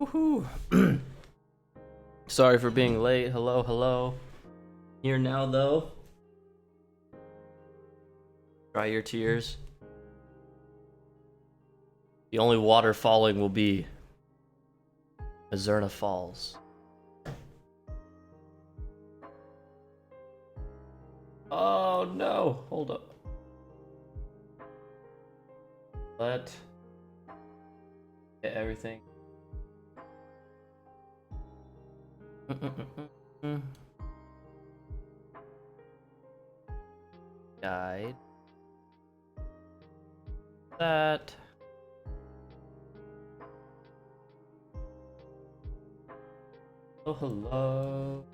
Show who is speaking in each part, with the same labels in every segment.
Speaker 1: Woohoo! Sorry for being late. Hello, hello. Here now, though. Dry your tears. The only water falling will be Mizzurna Falls. Oh no! Hold up. Let get everything. Guide. That. Oh, hello.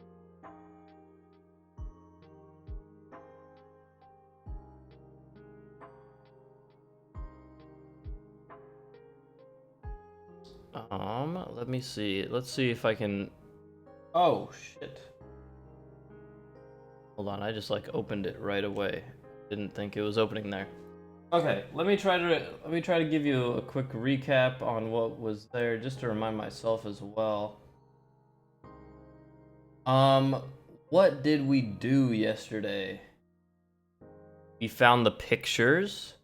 Speaker 1: Let me see. Let's see if I can. Oh shit. Hold on, I just like opened it right away. Didn't think it was opening there. Okay, let me try to give you a quick recap on what was there, just to remind myself as well. What did we do yesterday? We found the pictures.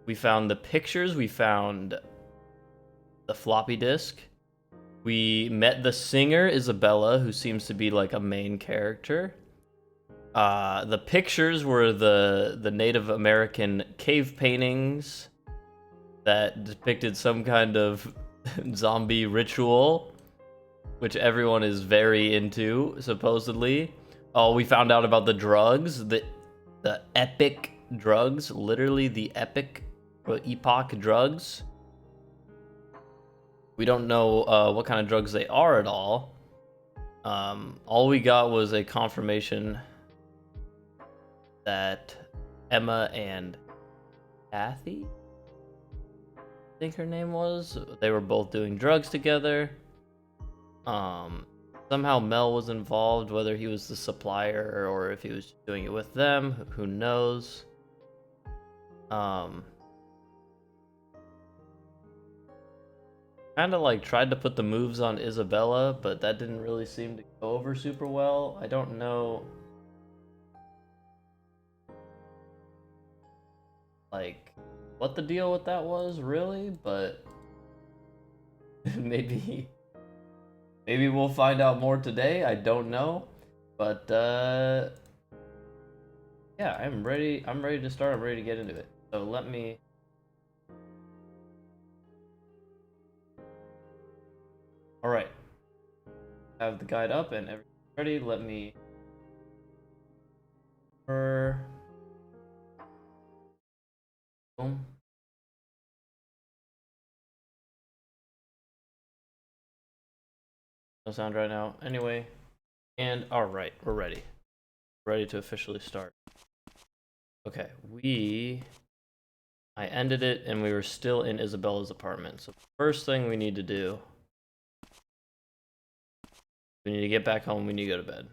Speaker 1: We found the floppy disk. We met the singer, Isabella, who seems to be like a main character. The pictures were the Native American cave paintings that depicted some kind of zombie ritual, which everyone is very into, supposedly. Oh, we found out about the drugs, the epic drugs, literally the epoch drugs. We don't know what kind of drugs they are at all. All we got was a confirmation that Emma and Kathy, I think her name was, they were both doing drugs together. Somehow Mel was involved, whether he was the supplier or if he was doing it with them, who knows. Kind of like tried to put the moves on Isabella, but that didn't really seem to go over super well. I don't know, like, what the deal with that was really, but maybe we'll find out more today. I don't know, but yeah, I'm ready to start. I'm ready to get into it. So let me. All right, have the guide up and everything ready. Let me. Boom. No sound right now. Anyway, and all right, we're ready. Ready to officially start. Okay, I ended it and we were still in Isabella's apartment. So first thing we need to do, we need to get back home. We need to go to bed.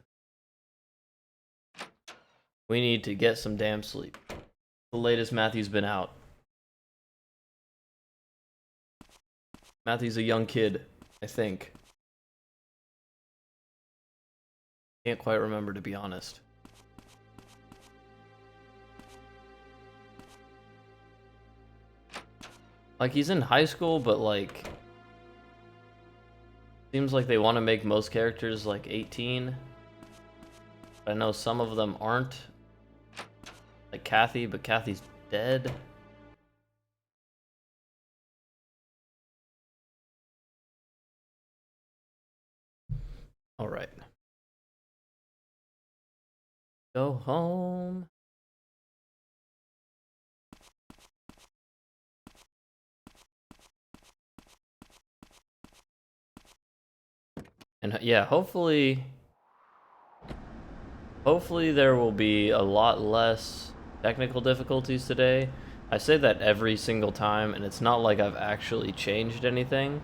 Speaker 1: We need to get some damn sleep. The latest Matthew's been out. Matthew's a young kid, I think. Can't quite remember, to be honest. Like, he's in high school, but like, seems like they want to make most characters like 18. I know some of them aren't. Like Kathy, but Kathy's dead. All right. Go home. And yeah, hopefully there will be a lot less technical difficulties today. I say that every single time, and it's not like I've actually changed anything.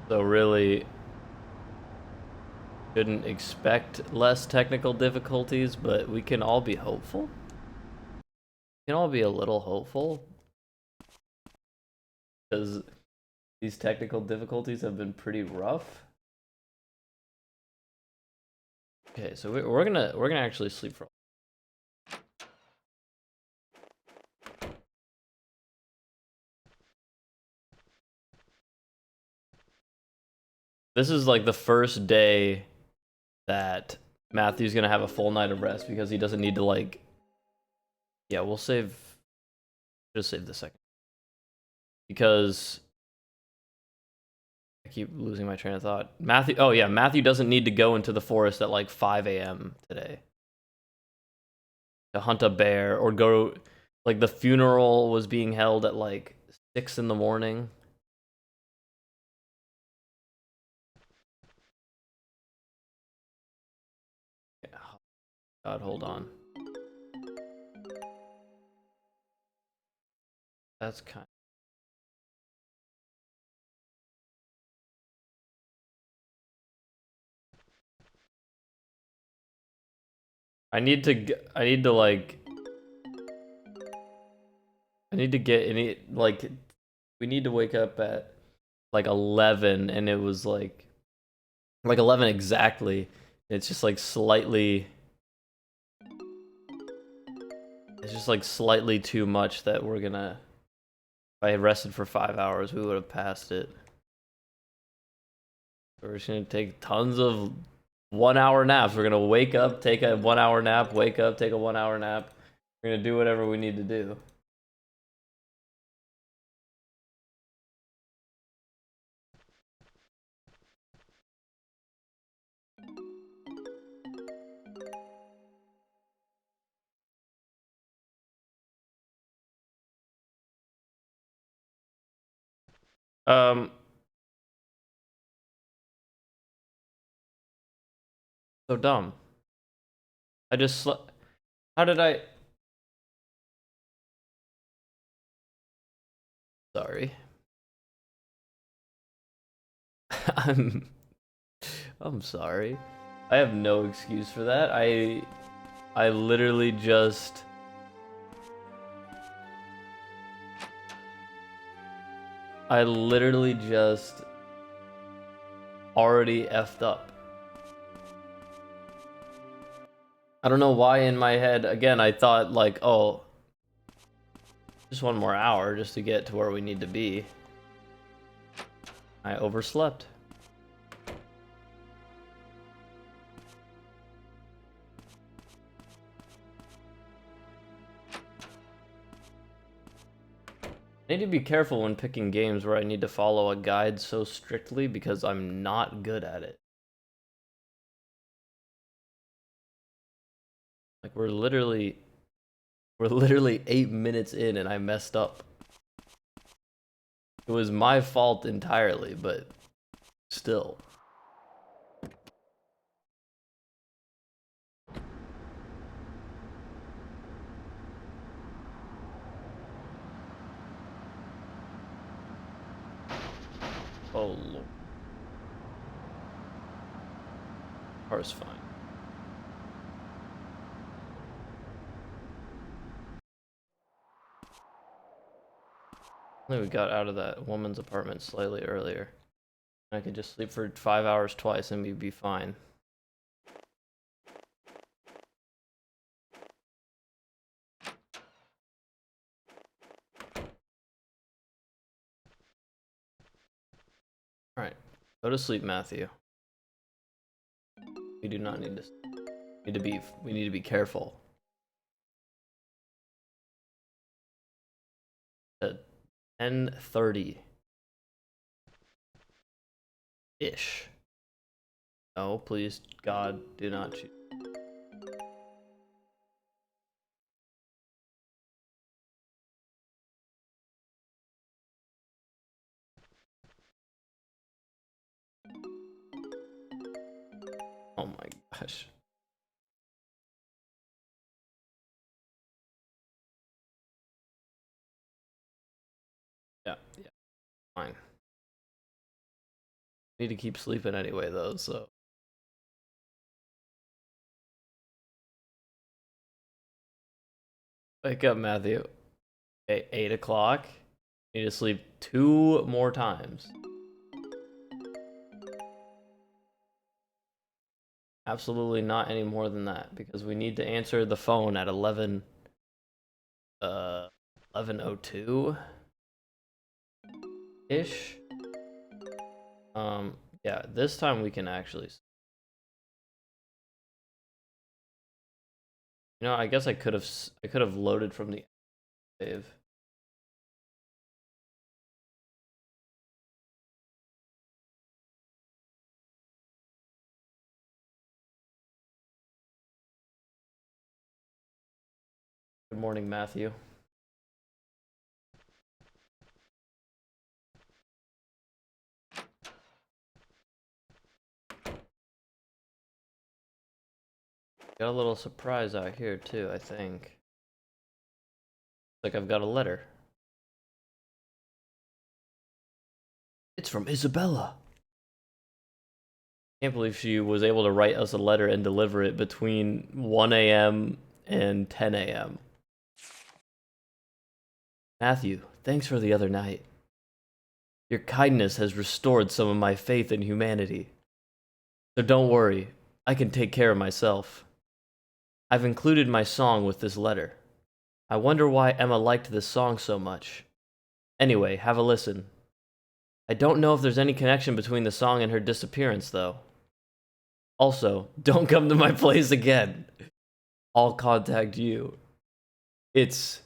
Speaker 1: So really, shouldn't expect less technical difficulties, but we can all be hopeful. We can all be a little hopeful. Because These technical difficulties have been pretty rough. Okay, so we're gonna actually sleep for. This is like the first day that Matthew's gonna have a full night of rest because he doesn't need to like. Yeah, we'll save. Just save the second because I keep losing my train of thought. Matthew. Oh yeah, Matthew doesn't need to go into the forest at like 5 a.m. today to hunt a bear or go. Like the funeral was being held at like 6 in the morning. Yeah. God, hold on. That's kind. I need to. I need to like. I need to get any like. We need to wake up at like 11, and it was like 11 exactly. It's just like slightly. It's just like slightly too much that we're gonna. If I had rested for 5 hours, we would have passed it. We're just gonna take tons of 1 hour naps. We're gonna wake up, take a 1 hour nap, wake up, take a 1 hour nap. We're gonna do whatever we need to do. Um, so dumb. I just slept. How did I? Sorry. I'm I'm sorry. I have no excuse for that. I literally just I literally just already effed up. I don't know why in my head again I thought like, oh, just 1 more hour just to get to where we need to be. I overslept. I need to be careful when picking games where I need to follow a guide so strictly because I'm not good at it. Like we're literally 8 minutes in and I messed up. It was my fault entirely, but still. Oh lord. Car's fine. I think we got out of that woman's apartment slightly earlier. I could just sleep for 5 hours twice and we'd be fine. Alright. Go to sleep, Matthew. We do not need to we need to be careful. At 10:30 ish. No, please, God, do not choose. Oh my gosh. Yeah, fine. Need to keep sleeping anyway, though, so. Wake up, Matthew. 8 o'clock. Need to sleep 2 more times. Absolutely not any more than that, because we need to answer the phone at 11:02 ish. Yeah, this time we can actually. You know, I guess I could have loaded from the save. Good morning, Matthew. Got a little surprise out here too, I think. Like I've got a letter. It's from Isabella. Can't believe she was able to write us a letter and deliver it between 1 a.m. and 10 a.m. Matthew, thanks for the other night. Your kindness has restored some of my faith in humanity. So don't worry, I can take care of myself. I've included my song with this letter. I wonder why Emma liked this song so much. Anyway, have a listen. I don't know if there's any connection between the song and her disappearance, though. Also, don't come to my place again. I'll contact you. It's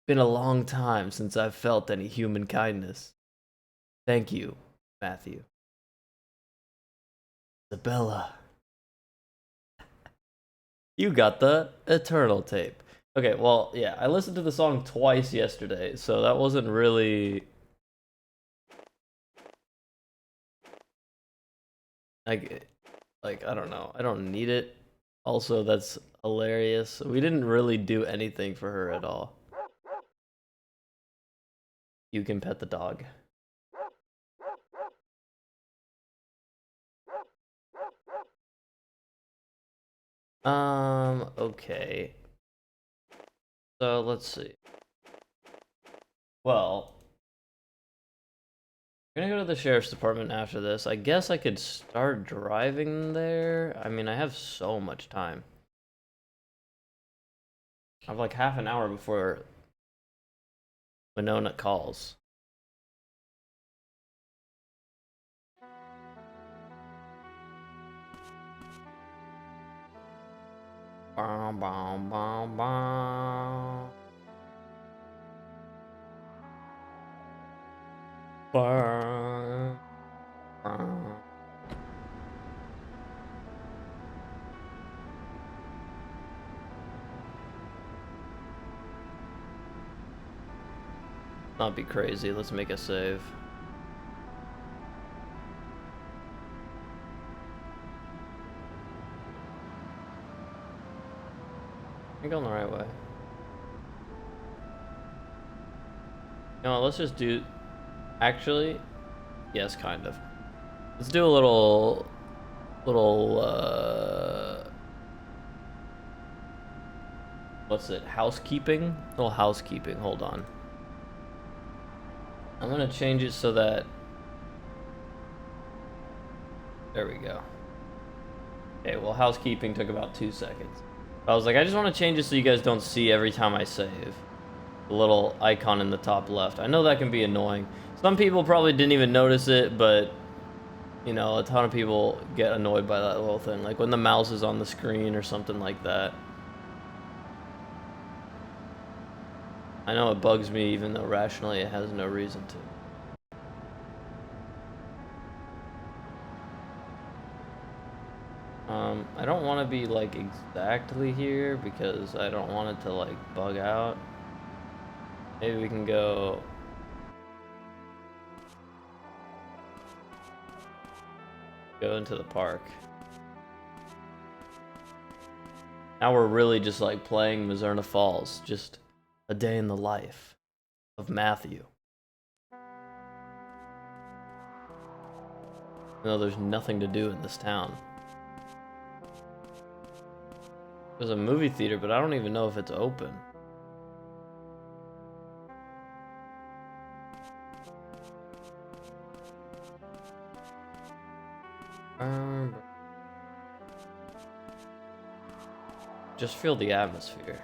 Speaker 1: been a long time since I've felt any human kindness. Thank you, Matthew. Isabella. You got the Eternal tape. Okay, well, yeah, I listened to the song twice yesterday, so that wasn't really... Like, I don't know. I don't need it. Also, that's hilarious. We didn't really do anything for her at all. You can pet the dog. Okay. So, let's see. Well, I'm gonna go to the sheriff's department after this. I guess I could start driving there. I mean, I have so much time. I have like half an hour before Winona calls. Bum, bum, bum, bum. Bum, bum. Not be crazy. Let's make a save. You're going the right way. You know what, let's just do... Actually, yes, kind of. Let's do a little... What's it? Housekeeping? A little housekeeping. Hold on. I'm gonna change it so that... There we go. Okay, well, housekeeping took about 2 seconds. I was like, I just want to change it so you guys don't see every time I save. The little icon in the top left. I know that can be annoying. Some people probably didn't even notice it, but... You know, a ton of people get annoyed by that little thing. Like when the mouse is on the screen or something like that. I know it bugs me even though rationally it has no reason to. I don't want to be like exactly here because I don't want it to like bug out. Maybe we can go... Go into the park. Now we're really just like playing Mizzurna Falls. Just a day in the life of Matthew. No, there's nothing to do in this town. There's a movie theater, but I don't even know if it's open. Just feel the atmosphere.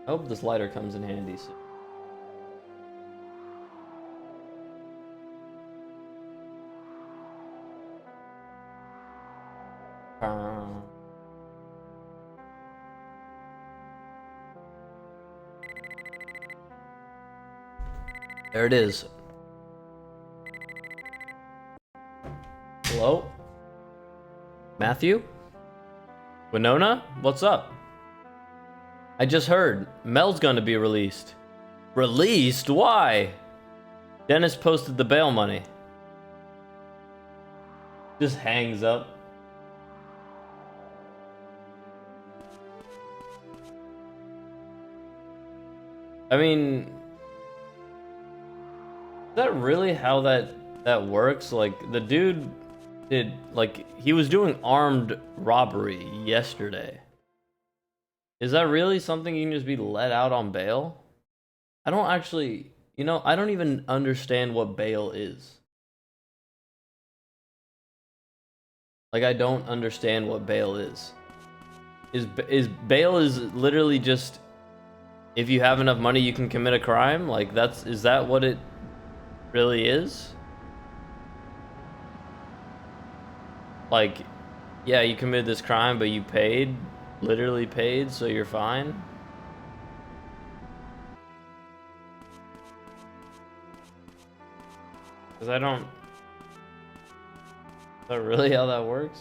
Speaker 1: I hope this lighter comes in handy soon. There it is. Hello? Matthew? Winona? What's up? I just heard. Mel's gonna be released. Released? Why? Dennis posted the bail money. Just hangs up. I mean, is that really how that works? Like, the dude did, like, he was doing armed robbery yesterday. Is that really something you can just be let out on bail? I don't actually, I don't even understand what bail is. Like, I don't understand what bail is. Is bail is literally just if you have enough money you can commit a crime? Like, is that what it really is? Like, yeah, you committed this crime, but you paid, literally paid, so you're fine? Because I don't... Is that really how that works?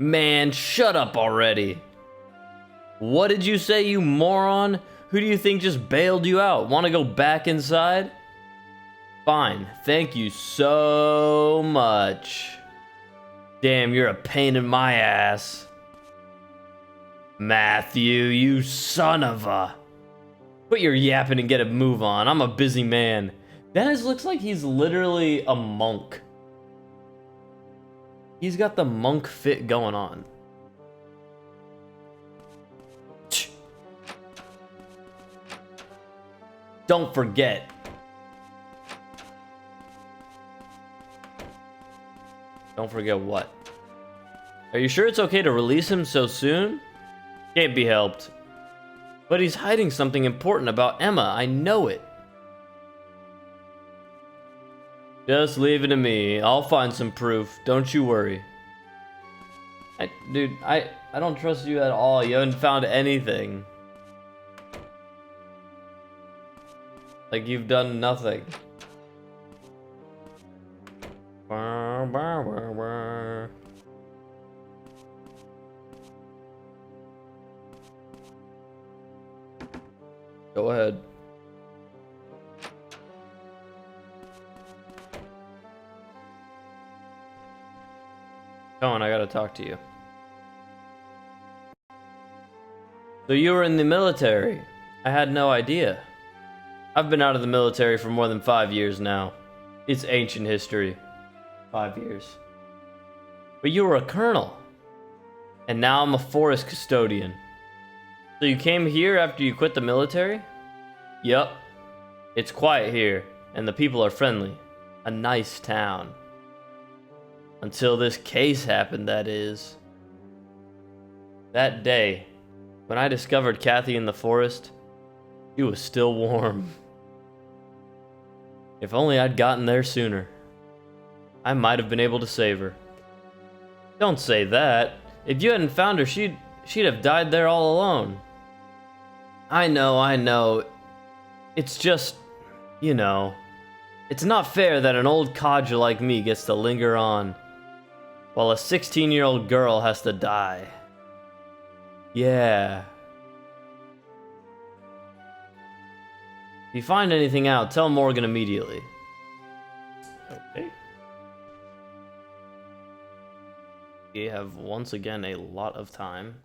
Speaker 1: Man, shut up already. What did you say, you moron? Who do you think just bailed you out? Want to go back inside? Fine, thank you so much. Damn, you're a pain in my ass. Matthew, you son of a... Quit your yapping and get a move on. I'm a busy man. Dennis looks like he's literally a monk. He's got the monk fit going on. Don't forget. Don't forget what? Are you sure it's okay to release him so soon? Can't be helped. But he's hiding something important about Emma. I know it. Just leave it to me. I'll find some proof. Don't you worry. Dude, I don't trust you at all. You haven't found anything. Like, you've done nothing. Go ahead. Come on, I gotta talk to you. So you were in the military? I had no idea. I've been out of the military for more than 5 years now. It's ancient history. 5 years. But you were a colonel. And now I'm a forest custodian. So you came here after you quit the military? Yup. It's quiet here, and the people are friendly. A nice town. Until this case happened, that is. That day, when I discovered Kathy in the forest, she was still warm. If only I'd gotten there sooner. I might have been able to save her. Don't say that. If you hadn't found her, she'd have died there all alone. I know. It's just, It's not fair that an old codger like me gets to linger on, while a 16-year-old girl has to die. Yeah. If you find anything out, tell Morgan immediately. Okay. We have once again a lot of time.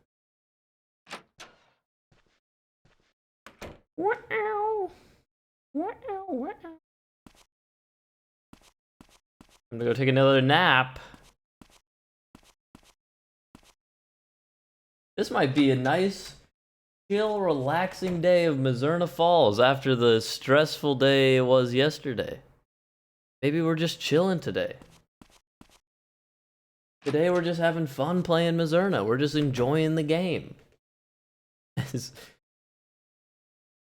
Speaker 1: Wow. Wow. Wow. I'm gonna go take another nap. This might be a nice, chill, relaxing day of Mizzurna Falls after the stressful day it was yesterday. Maybe we're just chilling today. Today we're just having fun playing Mizzurna. We're just enjoying the game.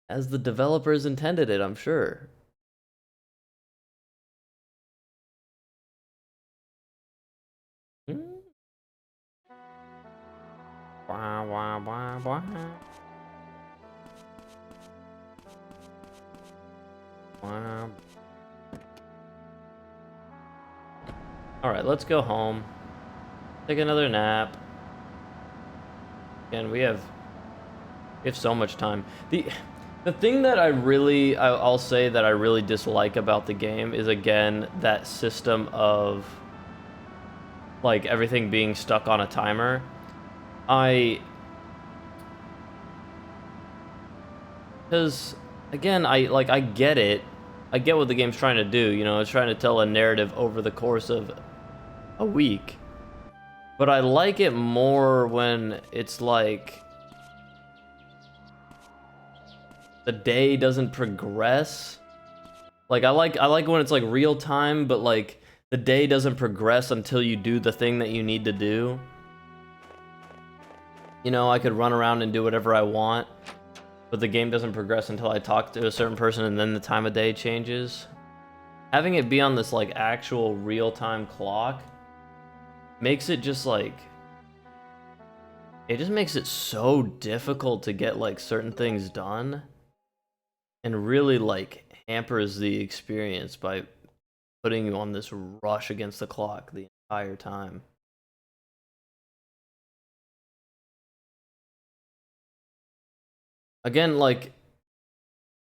Speaker 1: As the developers intended it, I'm sure. Wah, wah, wah, wah. Wah. All right, let's go home. Take another nap. Again, we have so much time. The thing that I'll say that I really dislike about the game is, again, that system of like everything being stuck on a timer. Because again, I get it. I get what the game's trying to do, you know, it's trying to tell a narrative over the course of a week. But I like it more when it's like the day doesn't progress. Like I like when it's like real time, but like the day doesn't progress until you do the thing that you need to do. You know, I could run around and do whatever I want, but the game doesn't progress until I talk to a certain person and then the time of day changes. Having it be on this like actual real-time clock makes it just like, it just makes it so difficult to get like certain things done, and really like hampers the experience by putting you on this rush against the clock the entire time. Again, like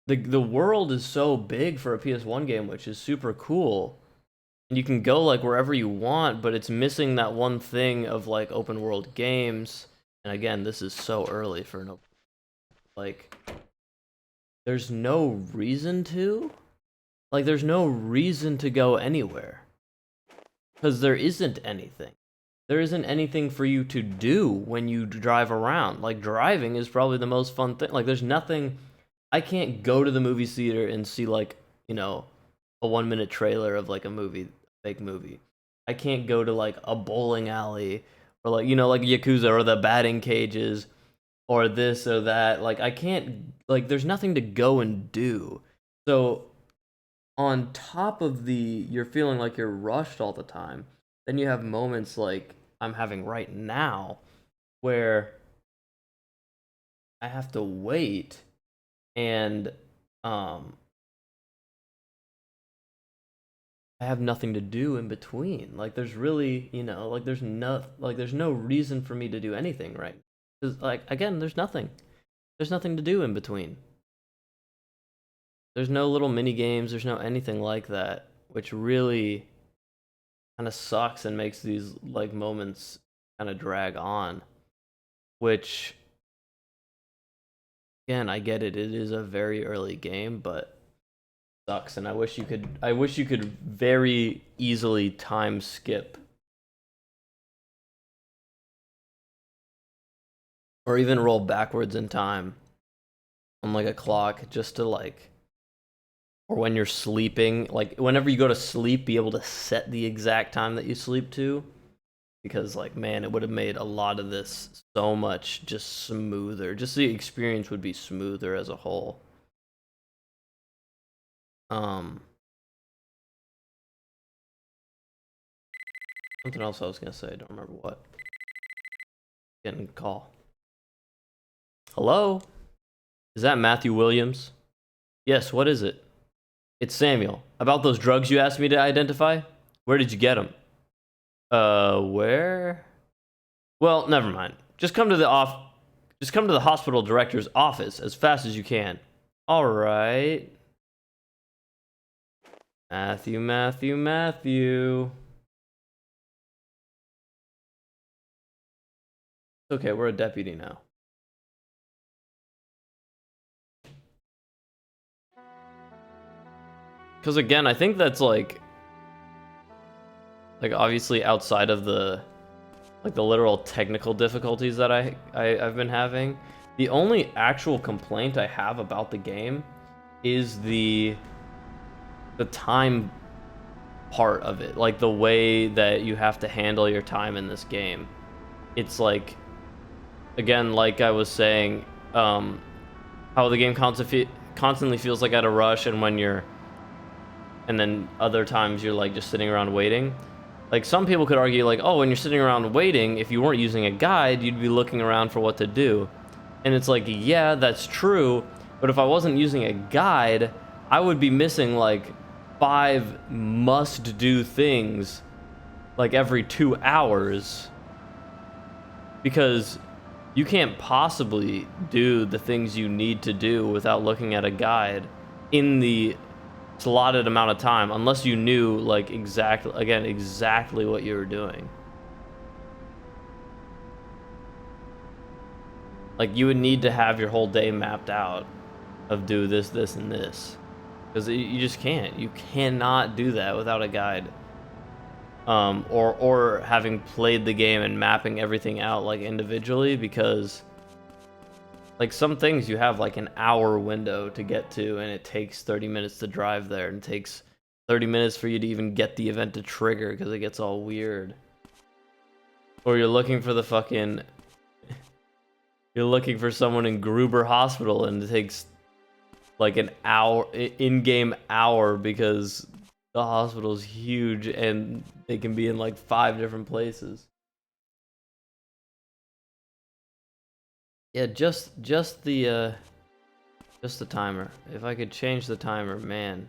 Speaker 1: the world is so big for a PS1 game, which is super cool. And you can go like wherever you want, but it's missing that one thing of like open world games. And again, this is so early for an open, like there's no reason to. Like there's no reason to go anywhere. Because there isn't anything. There isn't anything for you to do when you drive around. Like driving is probably the most fun thing. Like there's nothing. I can't go to the movie theater and see like, you know, a 1-minute trailer of like a movie, fake movie. I can't go to like a bowling alley or like, you know, like Yakuza or the batting cages or this or that. Like I can't, like there's nothing to go and do. So on top of you're feeling like you're rushed all the time, then you have moments like I'm having right now where I have to wait and I have nothing to do in between. Like there's really, you know, like there's no reason for me to do anything, right? Cuz like again, there's nothing. There's nothing to do in between. There's no little mini games, there's no anything like that, which really kind of sucks and makes these like moments kind of drag on, which again, I get it. It is a very early game, but sucks, and I wish you could very easily time skip or even roll backwards in time on like a clock just to like, or when you're sleeping, like whenever you go to sleep, be able to set the exact time that you sleep to, because like man, it would have made a lot of this so much just smoother. Just the experience would be smoother as a whole. Something else I was gonna say, I don't remember what. Getting a call. Hello? Is that Matthew Williams? Yes, what is it? It's Samuel. About those drugs you asked me to identify? Where did you get them? Where? Well, never mind. Just come to the hospital director's office as fast as you can. All right. Matthew. Okay, we're a deputy now. Because again, I think that's like obviously outside of the literal technical difficulties that I've been having. The only actual complaint I have about the game is the time part of it, like the way that you have to handle your time in this game. It's like, again, like I was saying, how the game constantly feels like at a rush, and then other times you're like just sitting around waiting. Like, some people could argue like, oh, when you're sitting around waiting, if you weren't using a guide, you'd be looking around for what to do. And it's like, yeah, that's true, but if I wasn't using a guide, I would be missing like 5 must-do things like every 2 hours, because you can't possibly do the things you need to do without looking at a guide in the slotted amount of time, unless you knew like exactly what you were doing. Like, you would need to have your whole day mapped out of do this, this, and this, because you just can't. You cannot do that without a guide, or having played the game and mapping everything out like individually, because like some things you have like an hour window to get to, and it takes 30 minutes to drive there, and it takes 30 minutes for you to even get the event to trigger because it gets all weird. Or you're looking for the fucking you're looking for someone in Gruber Hospital, and it takes like an hour, in-game hour, because the hospital's huge and they can be in like 5 different places. Yeah, just the timer. If I could change the timer, man,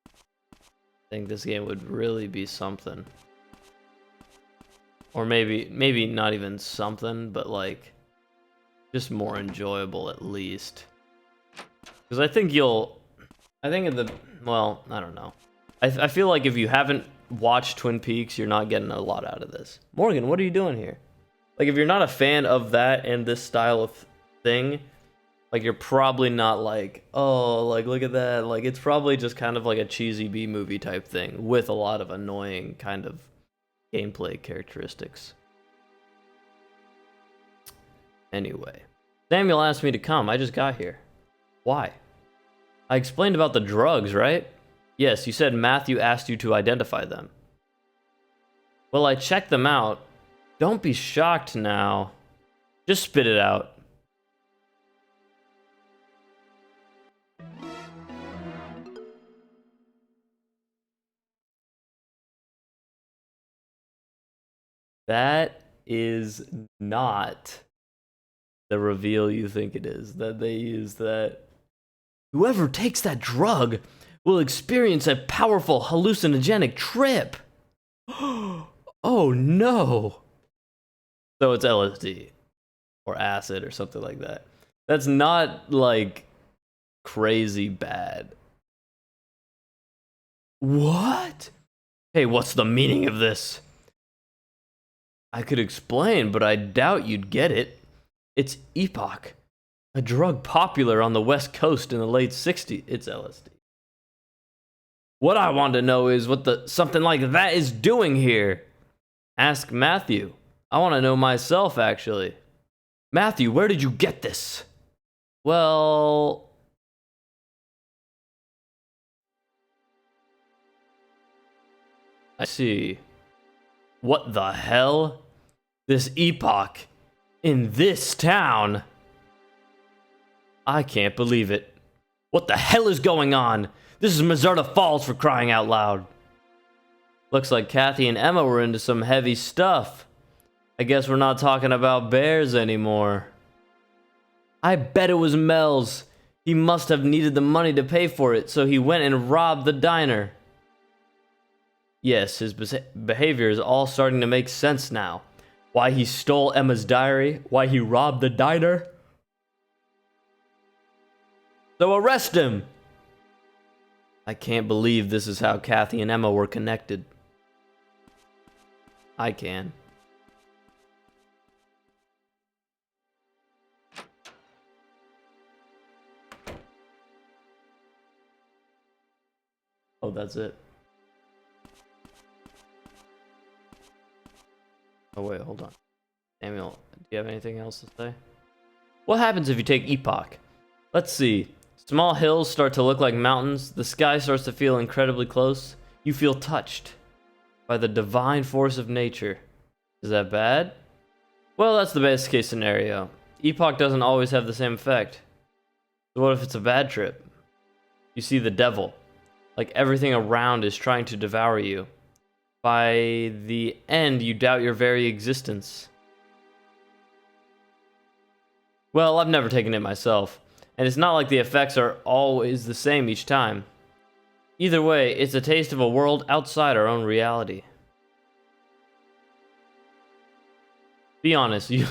Speaker 1: I think this game would really be something. Or maybe not even something, but like just more enjoyable at least. Because I think I don't know. I feel like if you haven't watched Twin Peaks, you're not getting a lot out of this. Morgan, what are you doing here? Like, if you're not a fan of that and this style of thing, like, you're probably not like, oh, like, look at that. Like, it's probably just kind of like a cheesy B-movie type thing with a lot of annoying kind of gameplay characteristics. Anyway, Samuel asked me to come. I just got here. Why? I explained about the drugs, right? Yes, you said Matthew asked you to identify them. Well, I checked them out. Don't be shocked now. Just spit it out. That is not the reveal you think it is. That they use that. Whoever takes that drug will experience a powerful hallucinogenic trip. Oh no. So it's LSD or acid or something like that. That's not like crazy bad. What? Hey, what's the meaning of this? I could explain, but I doubt you'd get it. It's Epoch, a drug popular on the West Coast in the late 60s. It's LSD. What I want to know is what something like that is doing here. Ask Matthew. I want to know myself, actually. Matthew, where did you get this? Well, I see. What the hell? This Epoch in this town? I can't believe it. What the hell is going on? This is Mizzurna Falls, for crying out loud. Looks like Kathy and Emma were into some heavy stuff. I guess we're not talking about bears anymore. I bet it was Mel's. He must have needed the money to pay for it, so he went and robbed the diner. Yes, his behavior is all starting to make sense now. Why he stole Emma's diary, why he robbed the diner. So arrest him! I can't believe this is how Kathy and Emma were connected. I can. Oh, that's it. Oh, wait, hold on. Samuel, do you have anything else to say? What happens if you take Epoch? Let's see. Small hills start to look like mountains. The sky starts to feel incredibly close. You feel touched by the divine force of nature. Is that bad? Well, that's the best case scenario. Epoch doesn't always have the same effect. So what if it's a bad trip? You see the devil. Like everything around is trying to devour you. By the end, you doubt your very existence. Well, I've never taken it myself, and it's not like the effects are always the same each time. Either way, it's a taste of a world outside our own reality. Be honest, you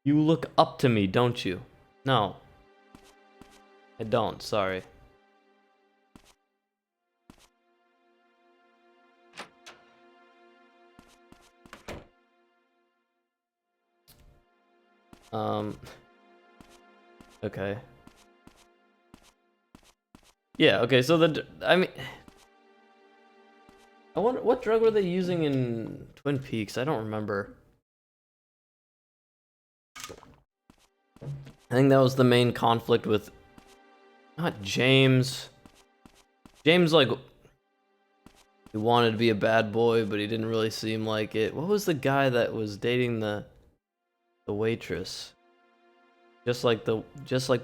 Speaker 1: look up to me, don't you? No. I don't, sorry. Okay. Yeah, okay, so I mean, I wonder, what drug were they using in Twin Peaks? I don't remember. I think that was the main conflict with, not James. James, like, he wanted to be a bad boy, but he didn't really seem like it. What was the guy that was dating the waitress? Just like the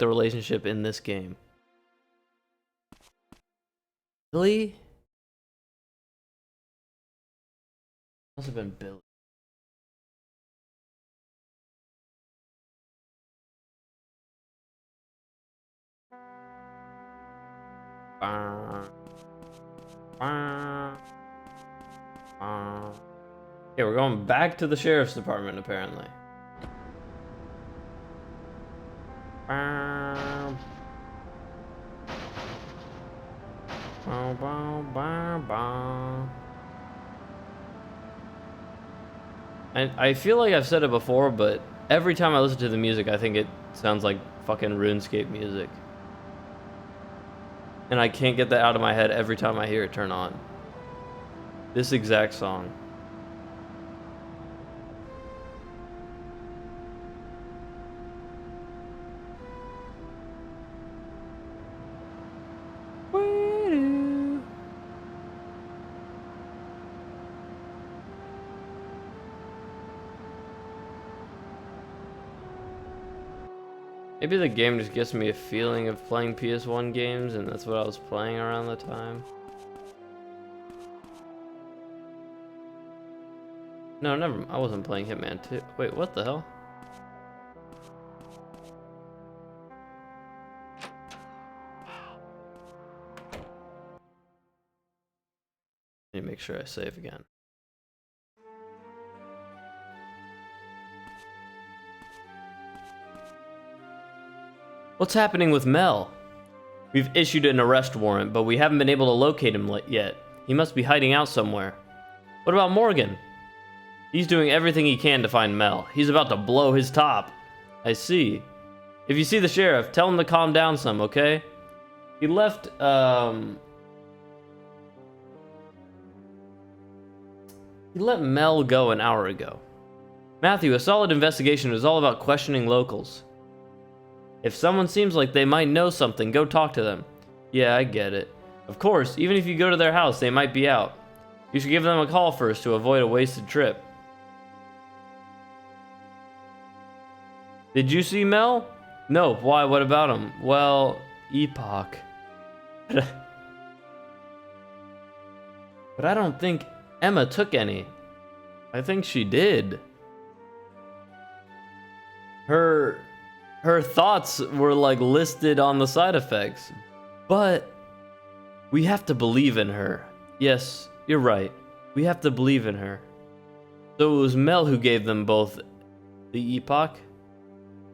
Speaker 1: relationship in this game. Billy? Must have been Billy. Okay, we're going back to the sheriff's department, apparently. And I feel like I've said it before, but every time I listen to the music, I think it sounds like fucking RuneScape music. And I can't get that out of my head every time I hear it turn on. This exact song. Maybe the game just gives me a feeling of playing PS1 games, and that's what I was playing around the time. No, never. I wasn't playing Hitman 2. Wait, what the hell? Let me make sure I save again. What's happening with Mel? We've issued an arrest warrant, but we haven't been able to locate him yet. He must be hiding out somewhere. What about Morgan? He's doing everything he can to find Mel. He's about to blow his top. I see. If you see the sheriff, tell him to calm down some, okay? He left, he let Mel go an hour ago. Matthew, a solid investigation is all about questioning locals. If someone seems like they might know something, go talk to them. Yeah, I get it. Of course, even if you go to their house, they might be out. You should give them a call first to avoid a wasted trip. Did you see Mel? No, why? What about him? Well, Epoch. But I don't think Emma took any. I think she did. her thoughts were like listed on the side effects. But we have to believe in her. Yes, you're right. We have to believe in her. So it was Mel who gave them both the epoch?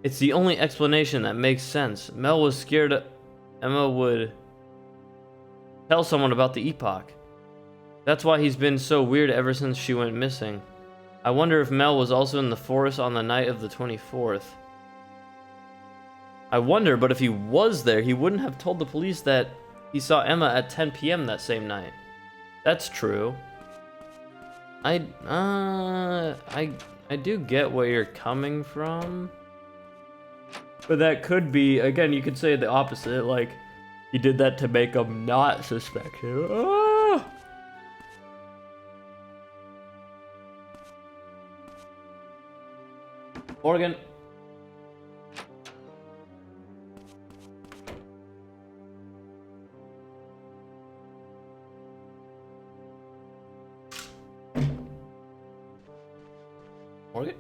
Speaker 1: It's the only explanation that makes sense. Mel was scared Emma would tell someone about the epoch. That's why he's been so weird ever since she went missing. I wonder if Mel was also in the forest on the night of the 24th. I wonder, but if he was there, he wouldn't have told the police that he saw Emma at 10 p.m. that same night. That's true. I do get where you're coming from. But that could be, again, you could say the opposite, like, he did that to make him not suspect him. Ah! Morgan. Morgan?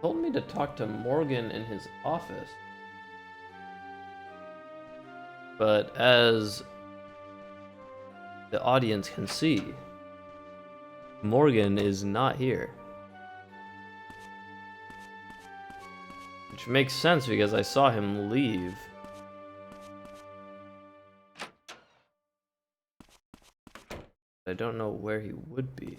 Speaker 1: Told me to talk to Morgan in his office. But as the audience can see, Morgan is not here. Which makes sense because I saw him leave. I don't know where he would be.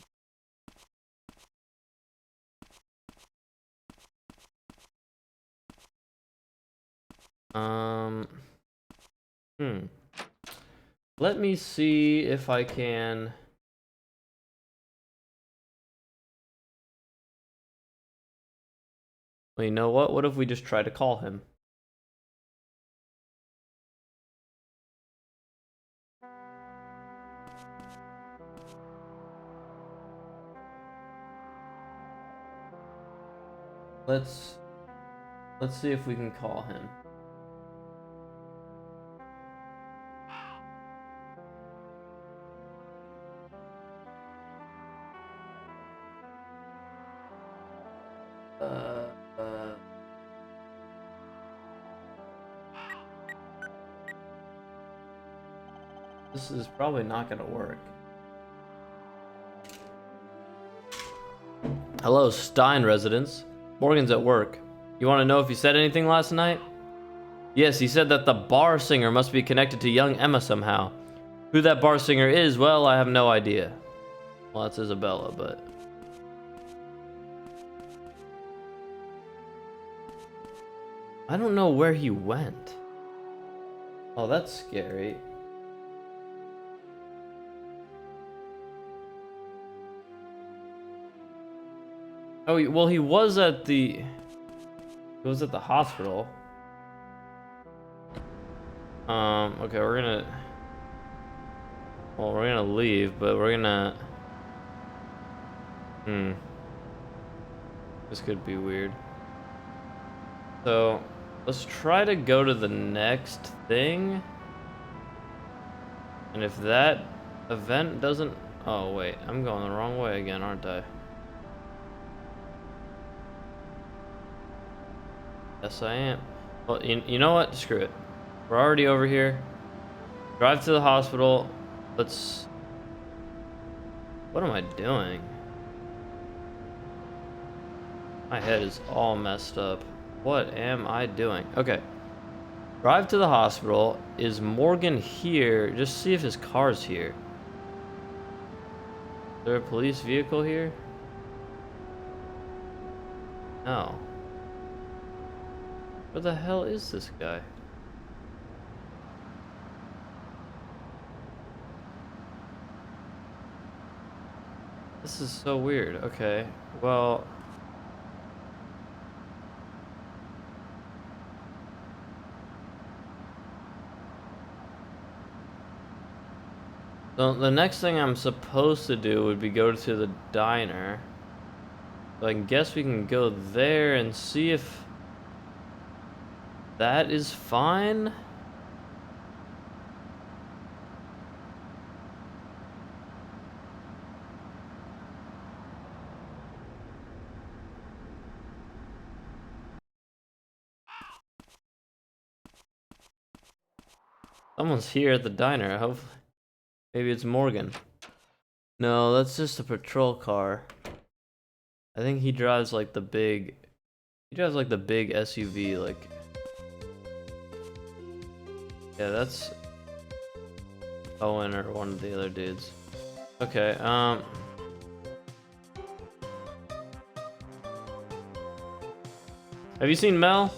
Speaker 1: Let me see if I can. Well, you know what? What if we just try to call him? Let's see if we can call him. This is probably not gonna work. Hello, Stein residence. Morgan's at work. You want to know if he said anything last night? Yes, he said that the bar singer must be connected to young Emma somehow. Who that bar singer is, well, I have no idea. Well, that's Isabella, but... I don't know where he went. Oh, that's scary. Oh, well, he was at the hospital. Okay, we're gonna leave, but we're gonna... This could be weird. So, let's try to go to the next thing. And if that event doesn't... Oh, wait, I'm going the wrong way again, aren't I? Yes, I am. Well, you know what? Screw it. We're already over here. Drive to the hospital. Let's... What am I doing? My head is all messed up. What am I doing? Okay. Drive to the hospital. Is Morgan here? Just see if his car's here. Is there a police vehicle here? No. Where the hell is this guy? This is so weird. Okay, well... So the next thing I'm supposed to do would be go to the diner. So I guess we can go there and see if that is fine. Someone's here at the diner. Hopefully, maybe it's Morgan. No, that's just a patrol car. I think he drives like the big. He drives like the big SUV. Like, yeah, that's Owen or one of the other dudes. Okay. Have you seen Mel?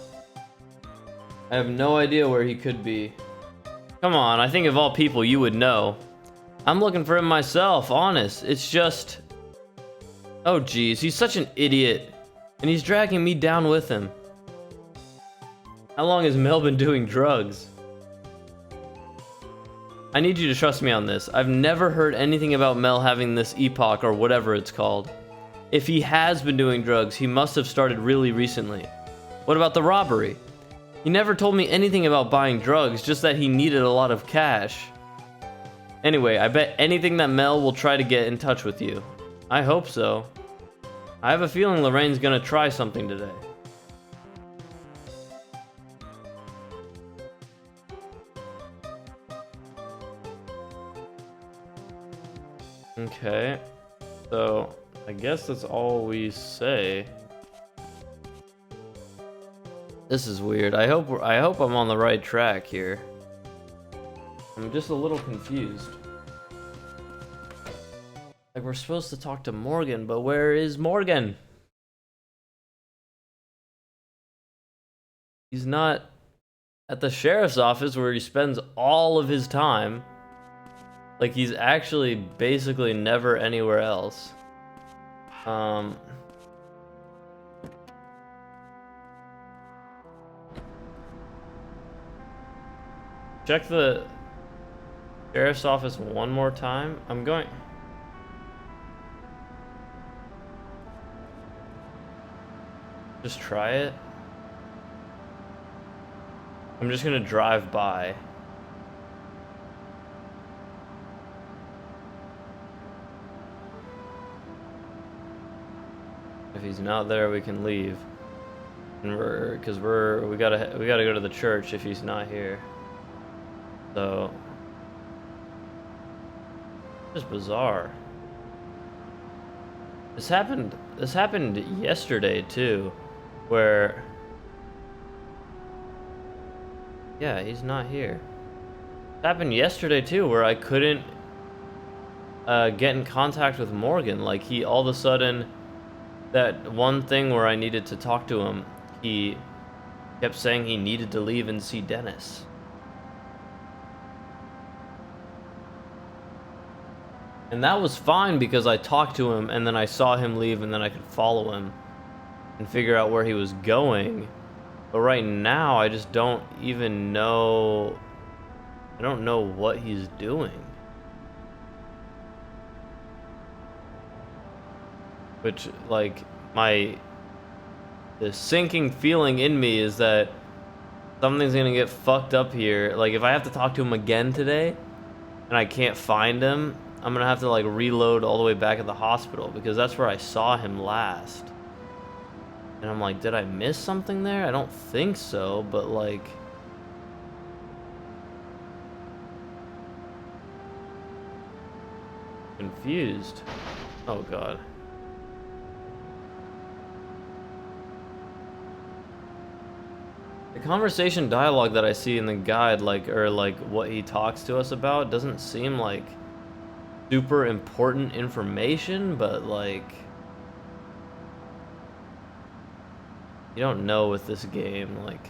Speaker 1: I have no idea where he could be. Come on, I think of all people you would know. I'm looking for him myself, honest. It's just... Oh geez, he's such an idiot. And he's dragging me down with him. How long has Mel been doing drugs? I need you to trust me on this. I've never heard anything about Mel having this epoch or whatever it's called. If he has been doing drugs, he must have started really recently. What about the robbery? He never told me anything about buying drugs, just that he needed a lot of cash. Anyway, I bet anything that Mel will try to get in touch with you. I hope so. I have a feeling Lorraine's gonna try something today. Okay, so I guess that's all we say. This is weird. I hope I'm on the right track here. I'm just a little confused. Like, we're supposed to talk to Morgan, but where is Morgan? He's not at the sheriff's office where he spends all of his time. Like, he's actually basically never anywhere else. Check the sheriff's office one more time. I'm going... Just try it. I'm just gonna drive by. If he's not there, we can leave. And we gotta go to the church if he's not here. So, just bizarre. This happened yesterday too, where, yeah, he's not here. It happened yesterday too, where I couldn't get in contact with Morgan. Like, he all of a sudden, that one thing where I needed to talk to him, he kept saying he needed to leave and see Dennis. And that was fine because I talked to him and then I saw him leave and then I could follow him and figure out where he was going. But right now, I just don't even know. I don't know what he's doing. Which, like, the sinking feeling in me is that something's gonna get fucked up here. Like, if I have to talk to him again today and I can't find him, I'm gonna have to, like, reload all the way back at the hospital because that's where I saw him last. And I'm like, did I miss something there? I don't think so, but, like... confused. Oh, God. The conversation dialogue that I see in the guide, like, or, like, what he talks to us about doesn't seem like super important information, but, like, you don't know with this game. Like,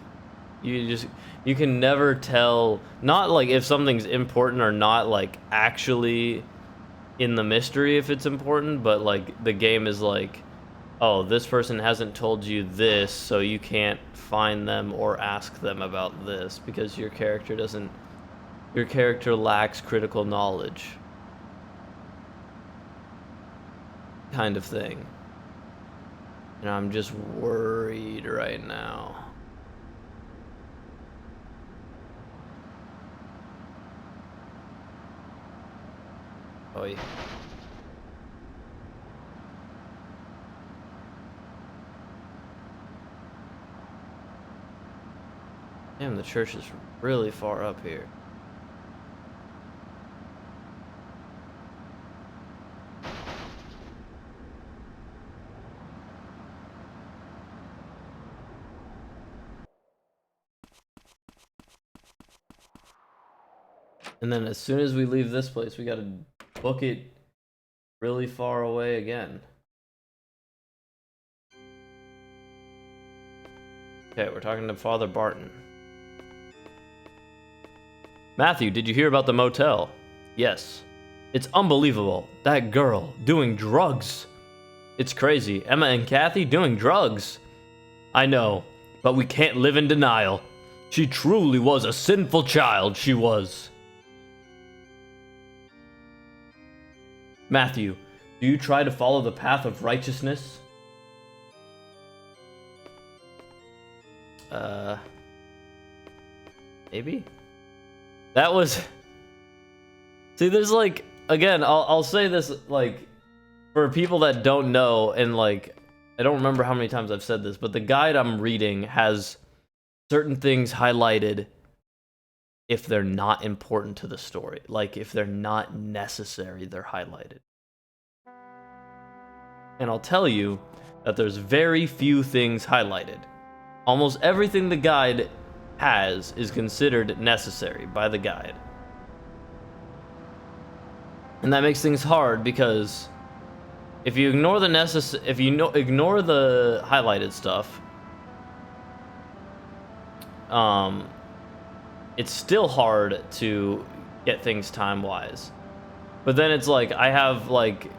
Speaker 1: you can never tell, not like if something's important or not, like, actually in the mystery if it's important, but, like, the game is like, oh, this person hasn't told you this, so you can't find them or ask them about this because your character lacks critical knowledge. Kind of thing. And I'm just worried right now. Oh, yeah. Damn, the church is really far up here. And then as soon as we leave this place, we gotta book it really far away again. Okay, we're talking to Father Barton. Matthew, did you hear about the motel? Yes. It's unbelievable. That girl doing drugs. It's crazy. Emma and Kathy doing drugs. I know, but we can't live in denial. She truly was a sinful child, she was. Matthew, do you try to follow the path of righteousness? Maybe? That was... See, there's like... Again, I'll say this, like... For people that don't know, and like... I don't remember how many times I've said this, but the guide I'm reading has certain things highlighted if they're not important to the story. Like, if they're not necessary, they're highlighted. And I'll tell you that there's very few things highlighted. Almost everything the guide has is considered necessary by the guide. And that makes things hard because if you ignore the ignore the highlighted stuff, it's still hard to get things time-wise. But then it's like I have like,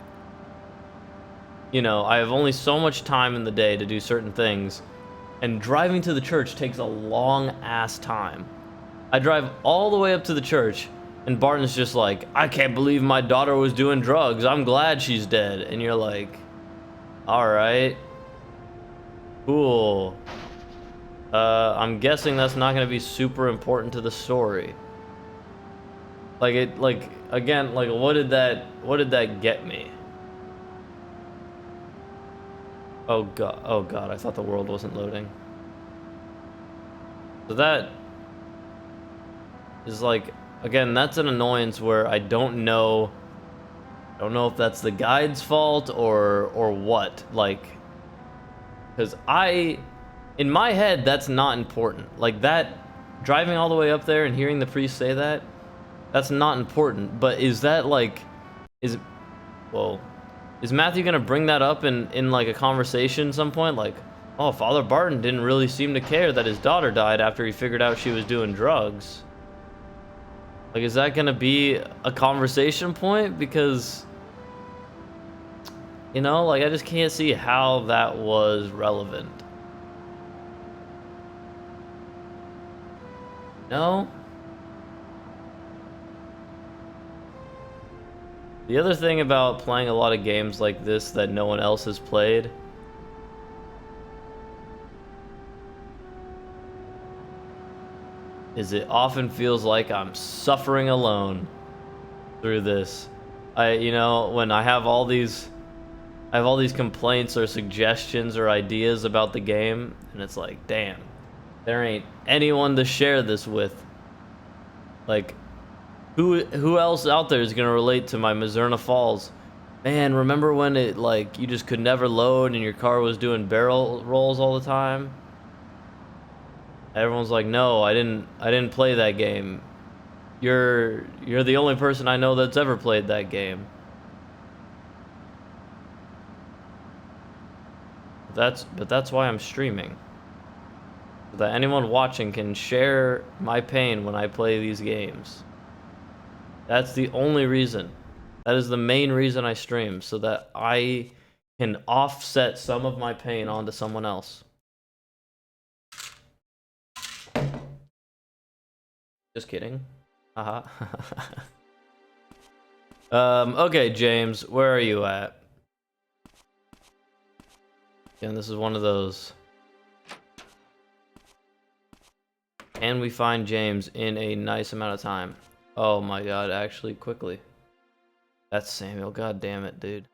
Speaker 1: you know, I have only so much time in the day to do certain things. And driving to the church takes a long-ass time. I drive all the way up to the church, and Barton's just like, I can't believe my daughter was doing drugs. I'm glad she's dead. And you're like, alright. Cool. I'm guessing that's not going to be super important to the story. Like, again, like, what did that get me? Oh god, I thought the world wasn't loading. So that is like, again, that's an annoyance where I don't know if that's the guide's fault or what, like, because in my head, that's not important. Like, that, driving all the way up there and hearing the priest say that, that's not important. But is that, like, is Matthew gonna bring that up in like a conversation some point? Like, oh, Father Barton didn't really seem to care that his daughter died after he figured out she was doing drugs. Like, is that gonna be a conversation point? Because, you know, like, I just can't see how that was relevant. No? The other thing about playing a lot of games like this that no one else has played is it often feels like I'm suffering alone through this. You know, when I have all these complaints or suggestions or ideas about the game, and it's like, damn, there ain't anyone to share this with. Like, who else out there is gonna relate to my Mizzurna Falls? Man, remember when it, like, you just could never load and your car was doing barrel rolls all the time? Everyone's like, no, I didn't play that game. You're the only person I know that's ever played that game. But that's why I'm streaming. So that anyone watching can share my pain when I play these games. That's the only reason. That is the main reason I stream, so that I can offset some of my pain onto someone else. Just kidding. Haha. Okay, James, where are you at? Again, this is one of those. Can we find James in a nice amount of time? Oh my god, actually, quickly. That's Samuel, god damn it, dude.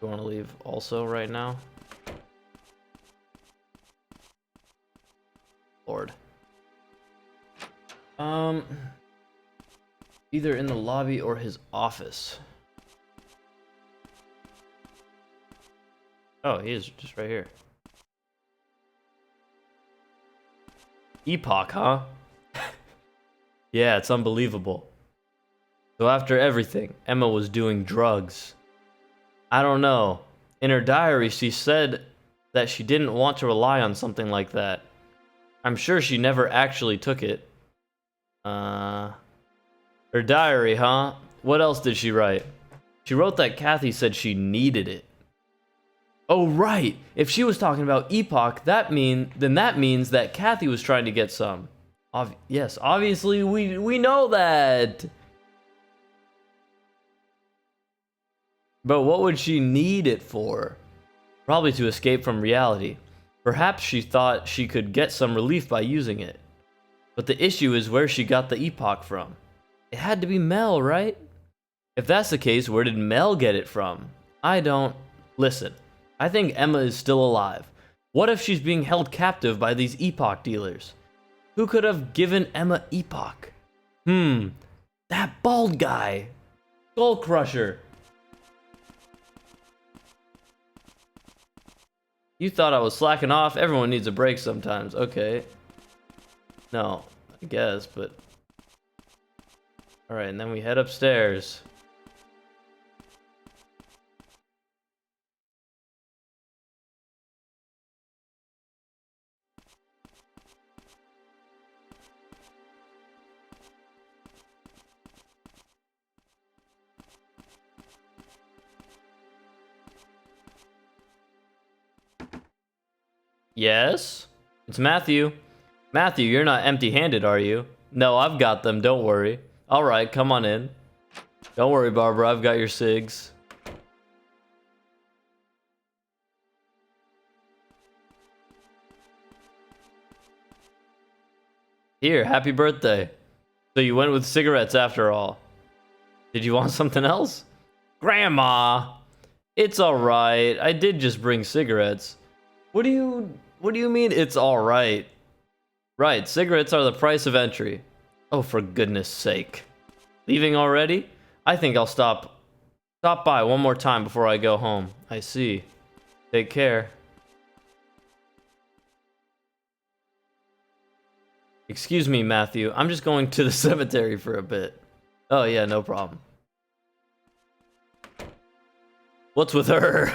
Speaker 1: You want to leave also right now? Lord. Either in the lobby or his office. Oh, he is just right here. Epoch, huh? Yeah, it's unbelievable. So after everything, Emma was doing drugs. I don't know. In her diary, she said that she didn't want to rely on something like that. I'm sure she never actually took it. Her diary, huh? What else did she write? She wrote that Kathy said she needed it. Oh, right. If she was talking about Epoch, that means that Kathy was trying to get some. Yes, obviously we know that. But what would she need it for? Probably to escape from reality. Perhaps she thought she could get some relief by using it. But the issue is where she got the Epoch from. It had to be Mel, right? If that's the case, where did Mel get it from? I don't... Listen, I think Emma is still alive. What if she's being held captive by these Epoch dealers? Who could have given Emma Epoch? That bald guy. Skull Crusher. You thought I was slacking off? Everyone needs a break sometimes. Okay. No, I guess, but... Alright, and then we head upstairs. Yes? It's Matthew. Matthew, you're not empty-handed, are you? No, I've got them, don't worry. Alright, come on in. Don't worry, Barbara, I've got your cigs. Here, happy birthday. So you went with cigarettes after all. Did you want something else? Grandma! It's alright, I did just bring cigarettes. What do you mean it's alright? Right, cigarettes are the price of entry. Oh, for goodness sake. Leaving already? I think I'll stop by one more time before I go home. I see. Take care. Excuse me, Matthew. I'm just going to the cemetery for a bit. Oh yeah, no problem. What's with her?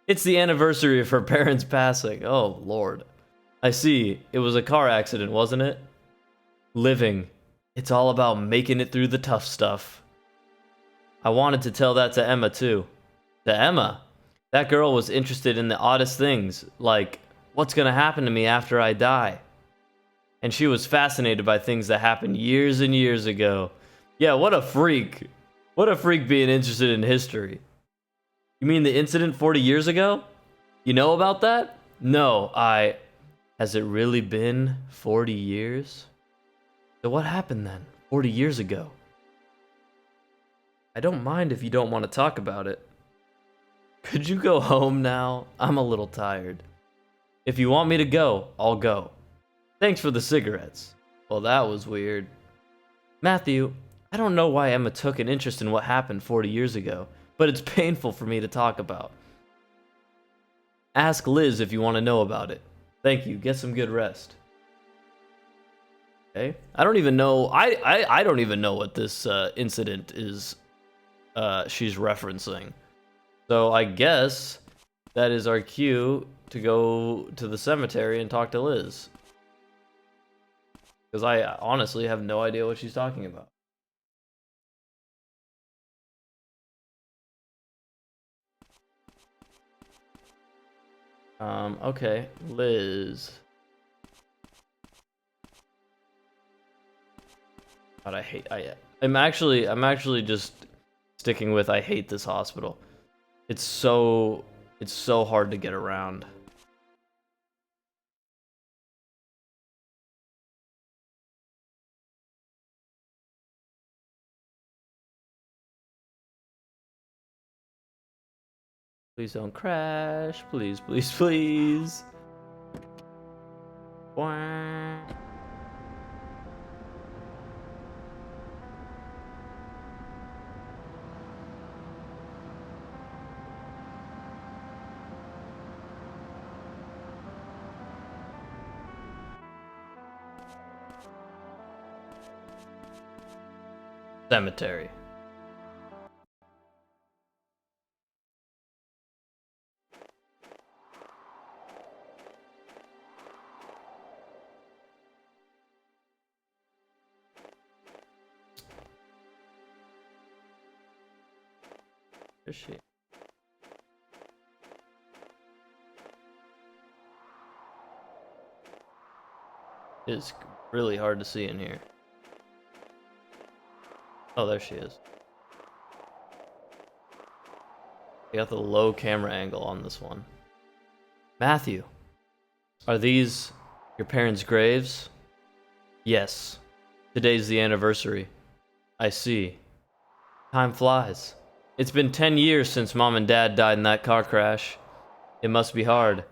Speaker 1: It's the anniversary of her parents' passing. Oh, Lord. I see. It was a car accident, wasn't it? Living. It's all about making it through the tough stuff. I wanted to tell that to Emma, too. To Emma? That girl was interested in the oddest things, like, what's gonna happen to me after I die? And she was fascinated by things that happened years and years ago. Yeah, what a freak. What a freak being interested in history. You mean the incident 40 years ago? You know about that? No, Has it really been 40 years? So what happened then, 40 years ago? I don't mind if you don't want to talk about it. Could you go home now? I'm a little tired. If you want me to go, I'll go. Thanks for the cigarettes. Well, that was weird. Matthew, I don't know why Emma took an interest in what happened 40 years ago, but it's painful for me to talk about. Ask Liz if you want to know about it. Thank you. Get some good rest. Okay. I don't even know. I don't even know what this incident is. She's referencing. So I guess that is our cue to go to the cemetery and talk to Liz. Because I honestly have no idea what she's talking about. Okay, Liz. God, I'm actually just sticking with I hate this hospital. It's so hard to get around. Please don't crash. Please, please, please. Wah. Cemetery. Where's she? It's really hard to see in here. Oh, there she is. I got the low camera angle on this one. Matthew, are these your parents' graves? Yes. Today's the anniversary. I see. Time flies. It's been 10 years since Mom and Dad died in that car crash. It must be hard.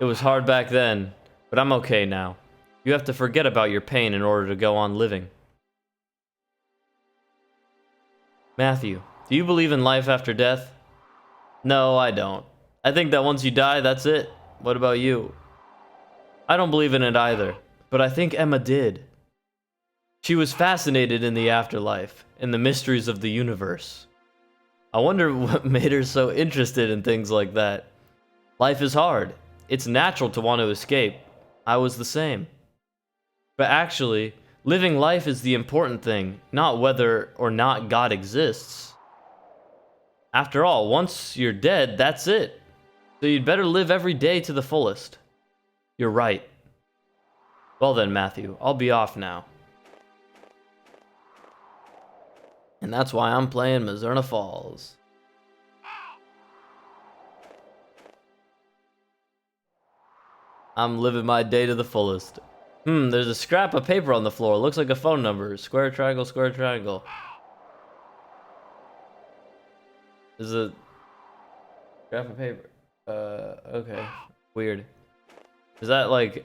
Speaker 1: It was hard back then, but I'm okay now. You have to forget about your pain in order to go on living. Matthew, do you believe in life after death? No, I don't. I think that once you die, that's it. What about you? I don't believe in it either, but I think Emma did. She was fascinated in the afterlife, and the mysteries of the universe. I wonder what made her so interested in things like that. Life is hard. It's natural to want to escape. I was the same. But actually, living life is the important thing, not whether or not God exists. After all, once you're dead, that's it. So you'd better live every day to the fullest. You're right. Well then, Matthew, I'll be off now. And that's why I'm playing Mizzurna Falls. I'm living my day to the fullest. There's a scrap of paper on the floor. Looks like a phone number. Square, triangle, square, triangle. There's a scrap of paper. Okay. Weird. Is that like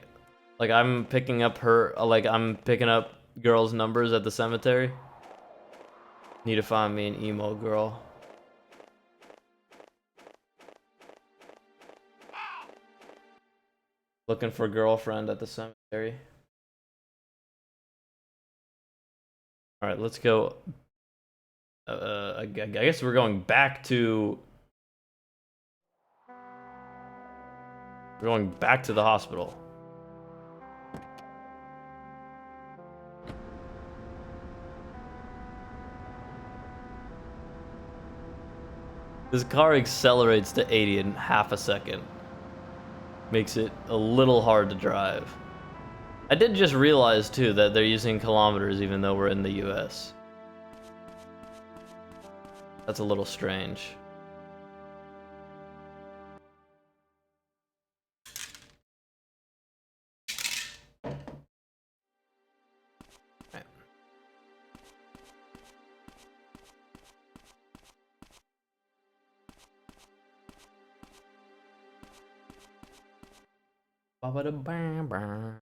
Speaker 1: I'm picking up I'm picking up girls' numbers at the cemetery? Need to find me an emo girl. Looking for a girlfriend at the cemetery. Alright, let's go. I guess we're going back to... We're going back to the hospital. This car accelerates to 80 in half a second. Makes it a little hard to drive. I did just realize too that they're using kilometers even though we're in the US. That's a little strange. Right. Ba-ba-da-bam-bam.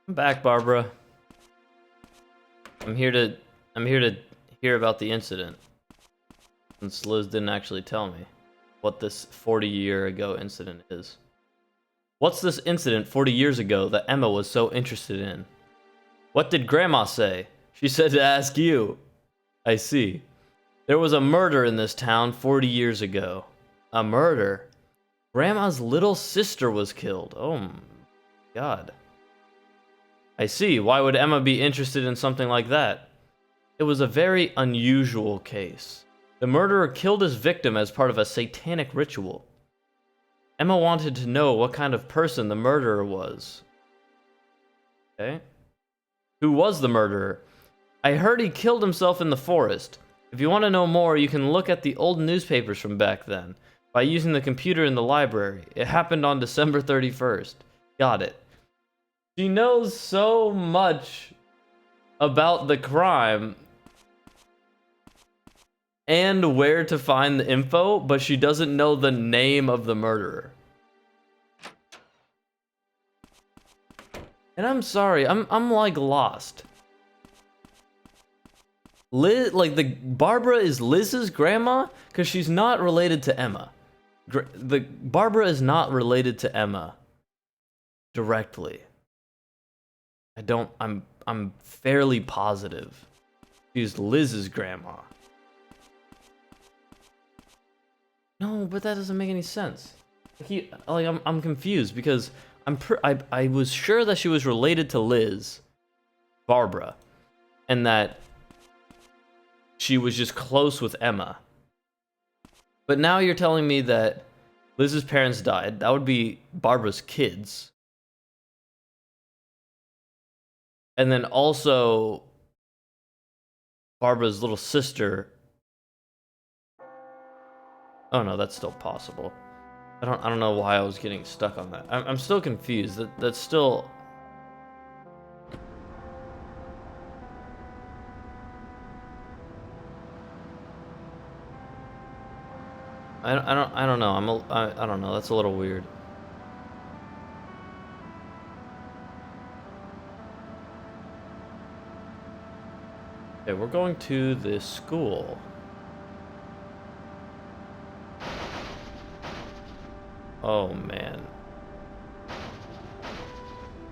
Speaker 1: I'm back, Barbara. I'm here to hear about the incident. Since Liz didn't actually tell me what this 40-year-ago incident is. What's this incident 40 years ago that Emma was so interested in? What did Grandma say? She said to ask you. I see. There was a murder in this town 40 years ago. A murder? Grandma's little sister was killed. Oh my God. I see. Why would Emma be interested in something like that? It was a very unusual case. The murderer killed his victim as part of a satanic ritual. Emma wanted to know what kind of person the murderer was. Okay. Who was the murderer? I heard he killed himself in the forest. If you want to know more, you can look at the old newspapers from back then by using the computer in the library. It happened on December 31st. Got it. She knows so much about the crime and where to find the info, but she doesn't know the name of the murderer. And I'm sorry, I'm like lost. Liz, like the Barbara is Liz's grandma because she's not related to Emma. The Barbara is not related to Emma directly. I'm fairly positive she's Liz's grandma. No, but that doesn't make any sense. I'm confused because I was sure that she was related to Liz, Barbara, and that she was just close with Emma. But now you're telling me that Liz's parents died. That would be Barbara's kids. And then also Barbara's little sister. Oh no, that's still possible. I don't know why I was getting stuck on that. I'm still confused. That's still. I don't know. I don't know. That's a little weird. Okay, we're going to this school. Oh man.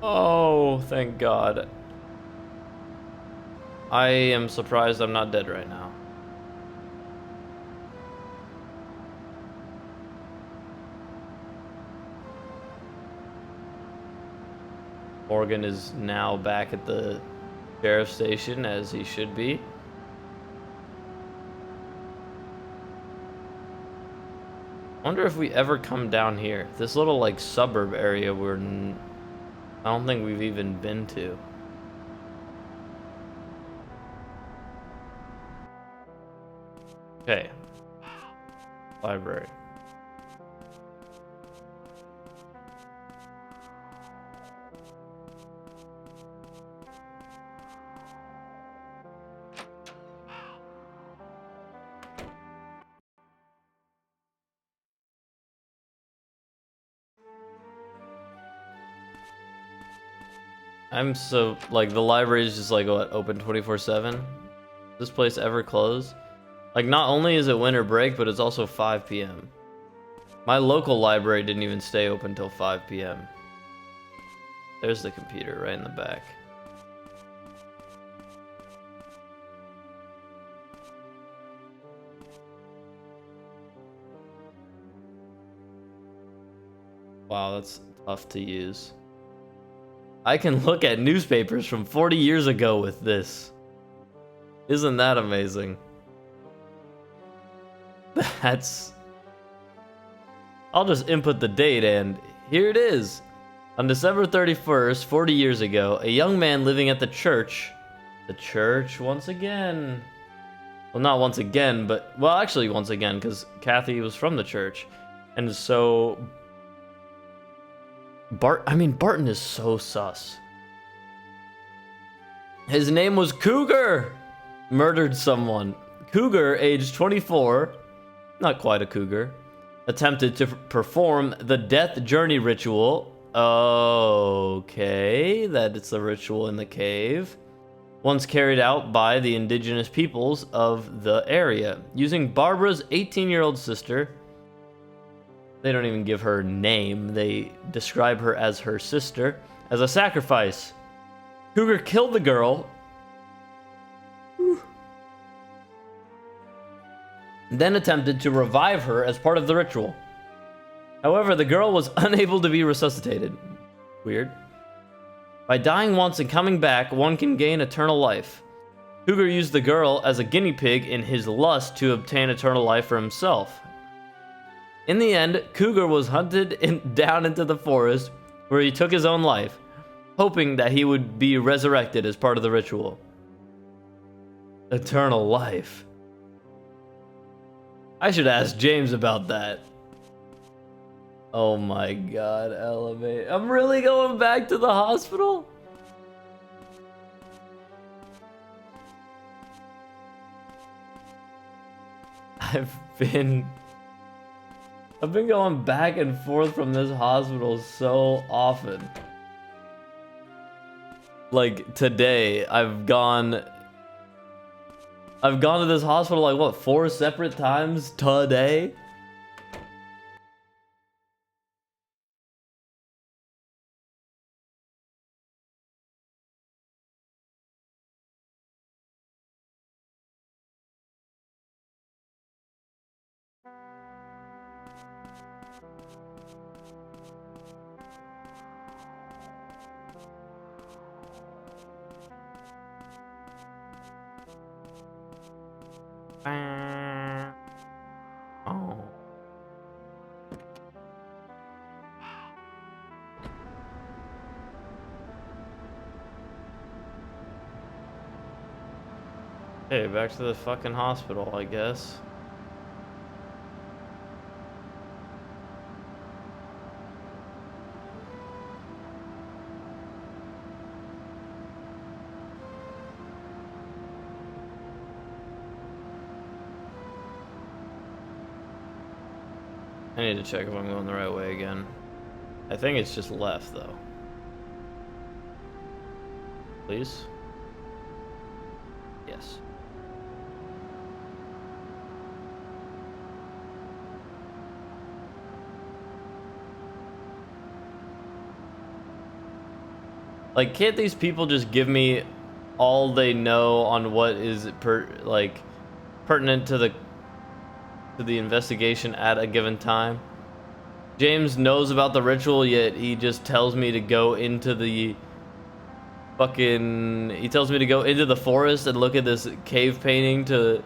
Speaker 1: Oh, thank God. I am surprised I'm not dead right now. Morgan is now back at the sheriff's station, as he should be. I wonder if we ever come down here. This little, like, suburb area I don't think we've even been to. Okay. Library. I'm so, like, the library is just like, what, open 24/7? This place ever close? Like, not only is it winter break, but it's also 5 p.m. My local library didn't even stay open till 5 p.m. There's the computer right in the back. Wow, that's tough to use. I can look at newspapers from 40 years ago with this. Isn't that amazing? That's... I'll just input the date and here it is. On December 31st, 40 years ago, a young man living at the church once again. Well, not once again, but, well, actually once again, because Kathy was from the church. And so... Barton is so sus. His name was Cougar! Murdered someone. Cougar, aged 24, not quite a cougar, attempted to perform the death journey ritual. Okay, that it's a ritual in the cave. Once carried out by the indigenous peoples of the area, using Barbara's 18-year-old sister. They don't even give her name. They describe her as her sister, as a sacrifice. Cougar killed the girl. Then attempted to revive her as part of the ritual. However, the girl was unable to be resuscitated. Weird. By dying once and coming back, one can gain eternal life. Cougar used the girl as a guinea pig in his lust to obtain eternal life for himself. In the end, Cougar was hunted down into the forest, where he took his own life, hoping that he would be resurrected as part of the ritual. Eternal life. I should ask James about that. Oh my God, elevate. I'm really going back to the hospital? I've been going back and forth from this hospital so often. Like today, I've gone I've gone to this hospital like what, 4 separate times today? Oh. Hey, back to the fucking hospital, I guess. I need to check if I'm going the right way again. I think it's just left, though. Please? Yes. Like, can't these people just give me all they know on what is pertinent to the investigation at a given time? James knows about the ritual, yet he just tells me to go into the he tells me to go into the forest and look at this cave painting to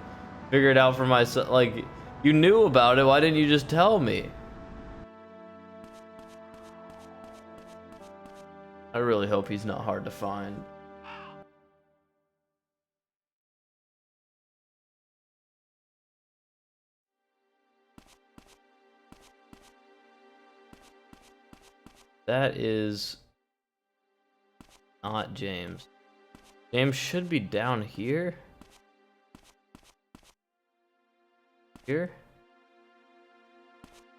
Speaker 1: figure it out for myself. Like, you knew about it, why didn't you just tell me? I really hope he's not hard to find. That is not James. James should be down here. Here?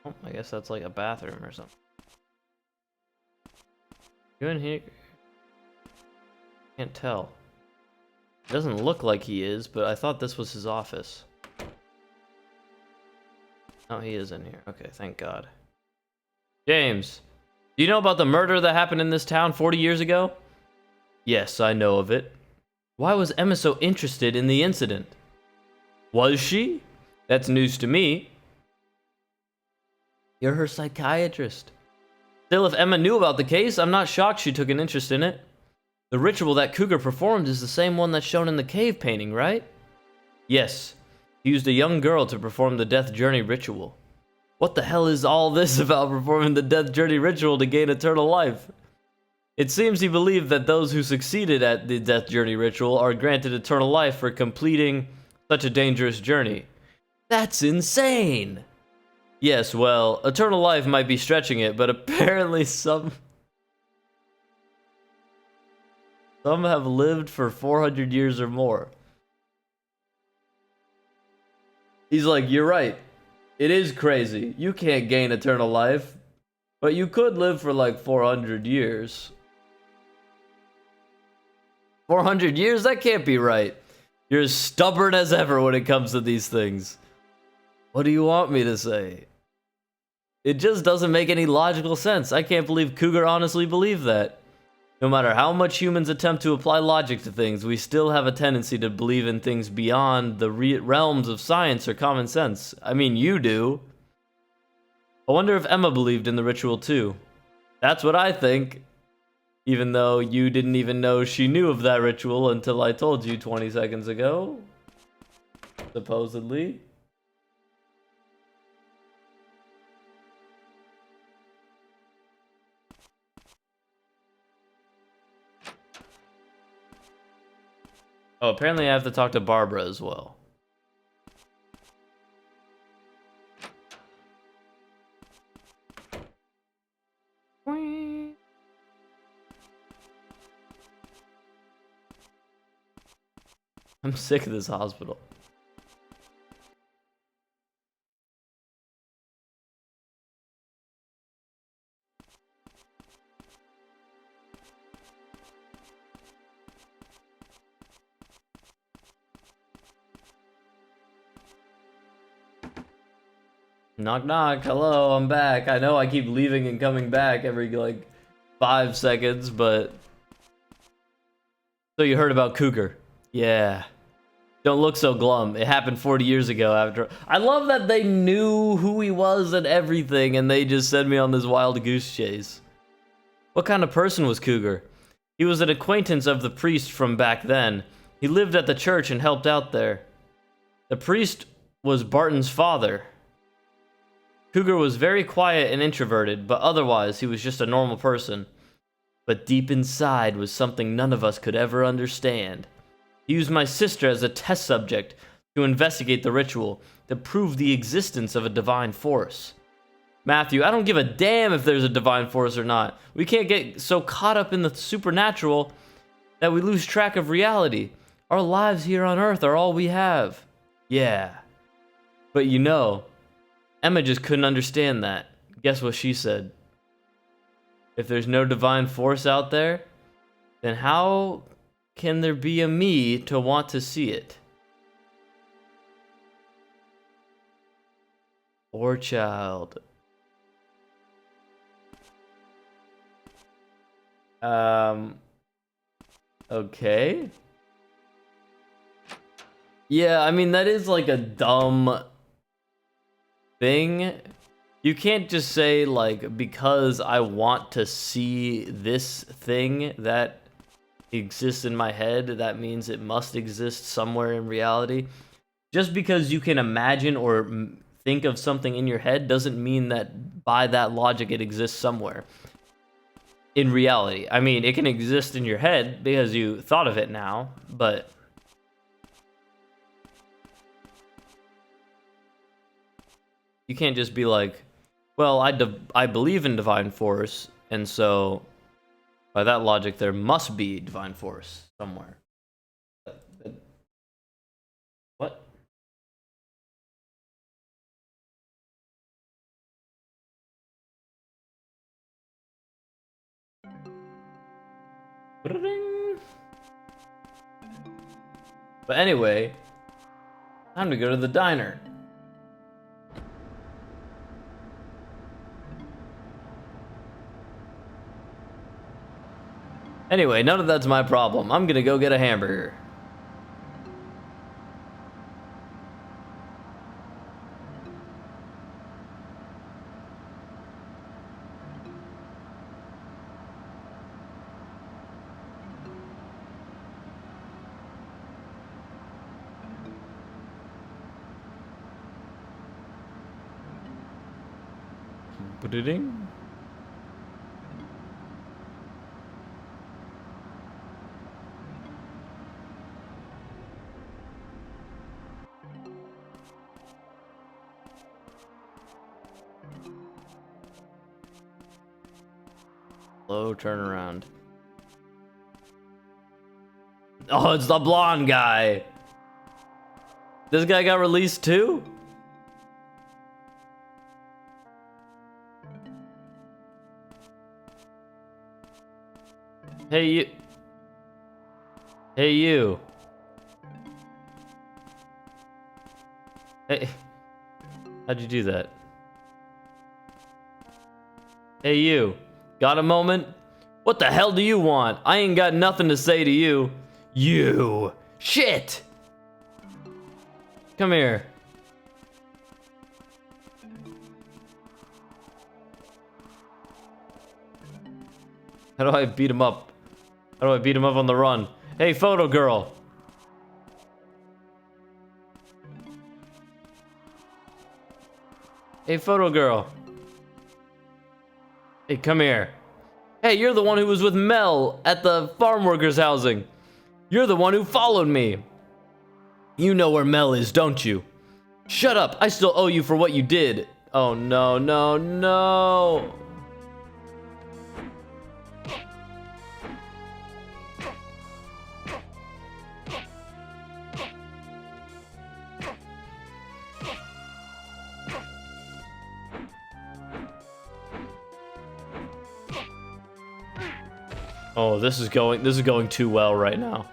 Speaker 1: Oh, I guess that's like a bathroom or something. You in here? Can't tell. It doesn't look like he is, but I thought this was his office. Oh, he is in here. Okay, thank God. James, do you know about the murder that happened in this town 40 years ago? Yes, I know of it. Why was Emma so interested in the incident? Was she? That's news to me. You're her psychiatrist. Still, if Emma knew about the case, I'm not shocked she took an interest in it. The ritual that Cougar performed is the same one that's shown in the cave painting, right? Yes. He used a young girl to perform the Death Journey ritual. What the hell is all this about performing the Death Journey ritual to gain eternal life? It seems he believed that those who succeeded at the Death Journey ritual are granted eternal life for completing such a dangerous journey. That's insane! Yes, well, eternal life might be stretching it, but apparently some have lived for 400 years or more. He's like, you're right. It is crazy. You can't gain eternal life, but you could live for like 400 years. 400 years? That can't be right. You're as stubborn as ever when it comes to these things. What do you want me to say? It just doesn't make any logical sense. I can't believe Cougar honestly believed that. No matter how much humans attempt to apply logic to things, we still have a tendency to believe in things beyond the realms of science or common sense. I mean, you do. I wonder if Emma believed in the ritual too. That's what I think. Even though you didn't even know she knew of that ritual until I told you 20 seconds ago. Supposedly. Oh, apparently I have to talk to Barbara as well. I'm sick of this hospital. Knock knock. Hello, I'm back. I know I keep leaving and coming back every like 5 seconds, but so you heard about Cougar? Yeah. Don't look so glum. It happened 40 years ago after. I love that they knew who he was and everything, and they just sent me on this wild goose chase. What kind of person was Cougar? He was an acquaintance of the priest from back then. He lived at the church and helped out there. The priest was Barton's father. Cougar was very quiet and introverted, but otherwise he was just a normal person. But deep inside was something none of us could ever understand. He used my sister as a test subject to investigate the ritual, to prove the existence of a divine force. Matthew, I don't give a damn if there's a divine force or not. We can't get so caught up in the supernatural that we lose track of reality. Our lives here on Earth are all we have. Yeah. But you know, Emma just couldn't understand that. Guess what she said? If there's no divine force out there, then how can there be a me to want to see it? Poor child. Okay. Yeah, I mean, that is like a dumb thing. You can't just say, like, because I want to see this thing that exists in my head, that means it must exist somewhere in reality. Just because you can imagine or think of something in your head doesn't mean that by that logic it exists somewhere in reality. I mean, it can exist in your head because you thought of it now, but you can't just be like, well, I believe in divine force, and so by that logic there must be divine force somewhere. What? But anyway, time to go to the diner. Anyway, none of that's my problem. I'm gonna go get a hamburger. Ba-da-ding. Slow turnaround. Oh, it's the blonde guy. This guy got released too? Hey, you. Hey, you. Hey. How'd you do that? Hey, you. Got a moment? What the hell do you want? I ain't got nothing to say to you. You. Shit! Come here. How do I beat him up? How do I beat him up on the run? Hey, photo girl. Hey, photo girl. Hey, come here. Hey, you're the one who was with Mel at the farm workers' housing. You're the one who followed me. You know where Mel is, don't you? Shut up. I still owe you for what you did. Oh, no, no, no. Oh, this is going too well right now.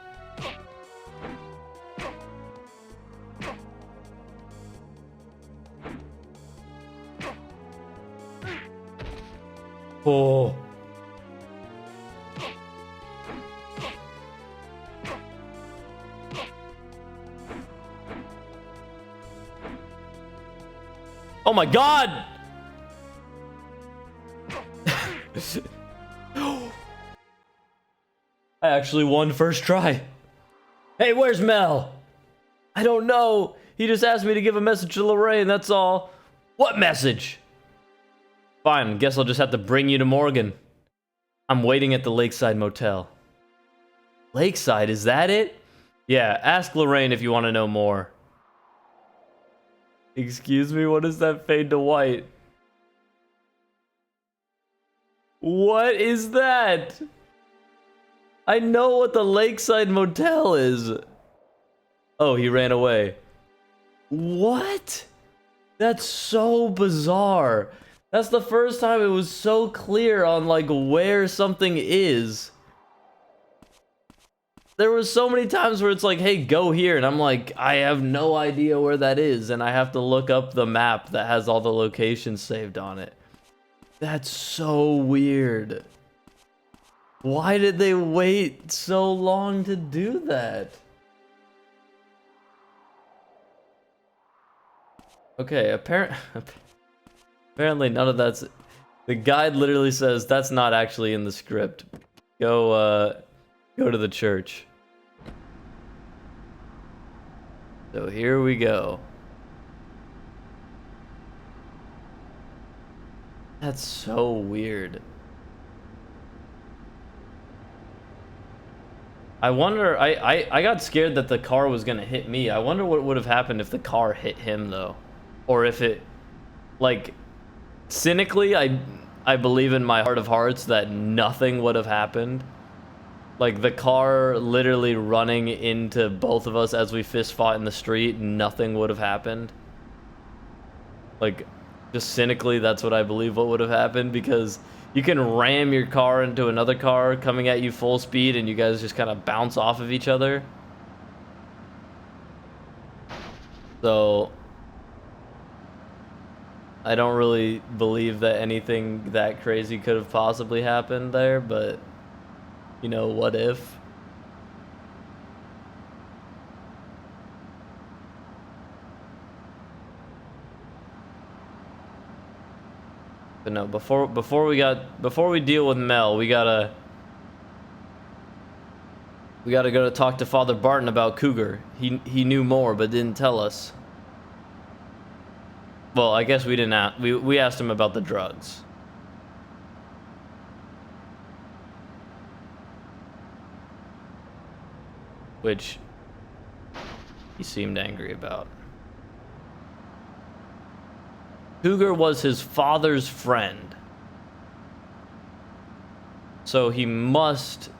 Speaker 1: Oh. Oh my god! I actually won first try. Hey, where's Mel? I don't know. He just asked me to give a message to Lorraine, that's all. What message? Fine, guess I'll just have to bring you to Morgan. I'm waiting at the Lakeside Motel. Lakeside, is that it? Yeah, ask Lorraine if you want to know more. Excuse me, what is that fade to white? What is that? I know what the Lakeside Motel is. Oh, he ran away. What? That's so bizarre. That's the first time it was so clear on like where something is. There was so many times where it's like, hey, go here, and I'm like, I have no idea where that is, and I have to look up the map that has all the locations saved on it. That's so weird. Why did they wait so long to do that? Okay, apparently none of that's... The guide literally says that's not actually in the script. Go to the church. So here we go. That's so weird. I wonder, I got scared that the car was gonna hit me. I wonder what would have happened if the car hit him though. Or if it, like, cynically, I believe in my heart of hearts that nothing would have happened. Like, the car literally running into both of us as we fist fought in the street, nothing would have happened. Like, just cynically, that's what I believe what would have happened, because you can ram your car into another car coming at you full speed and you guys just kind of bounce off of each other. So I don't really believe that anything that crazy could have possibly happened there, but you know, what if? But no, before we deal with Mel, we gotta go to talk to Father Barton about Cougar. He knew more but didn't tell us. Well, I guess we didn't ask, we asked him about the drugs. Which he seemed angry about. Cougar was his father's friend. So he must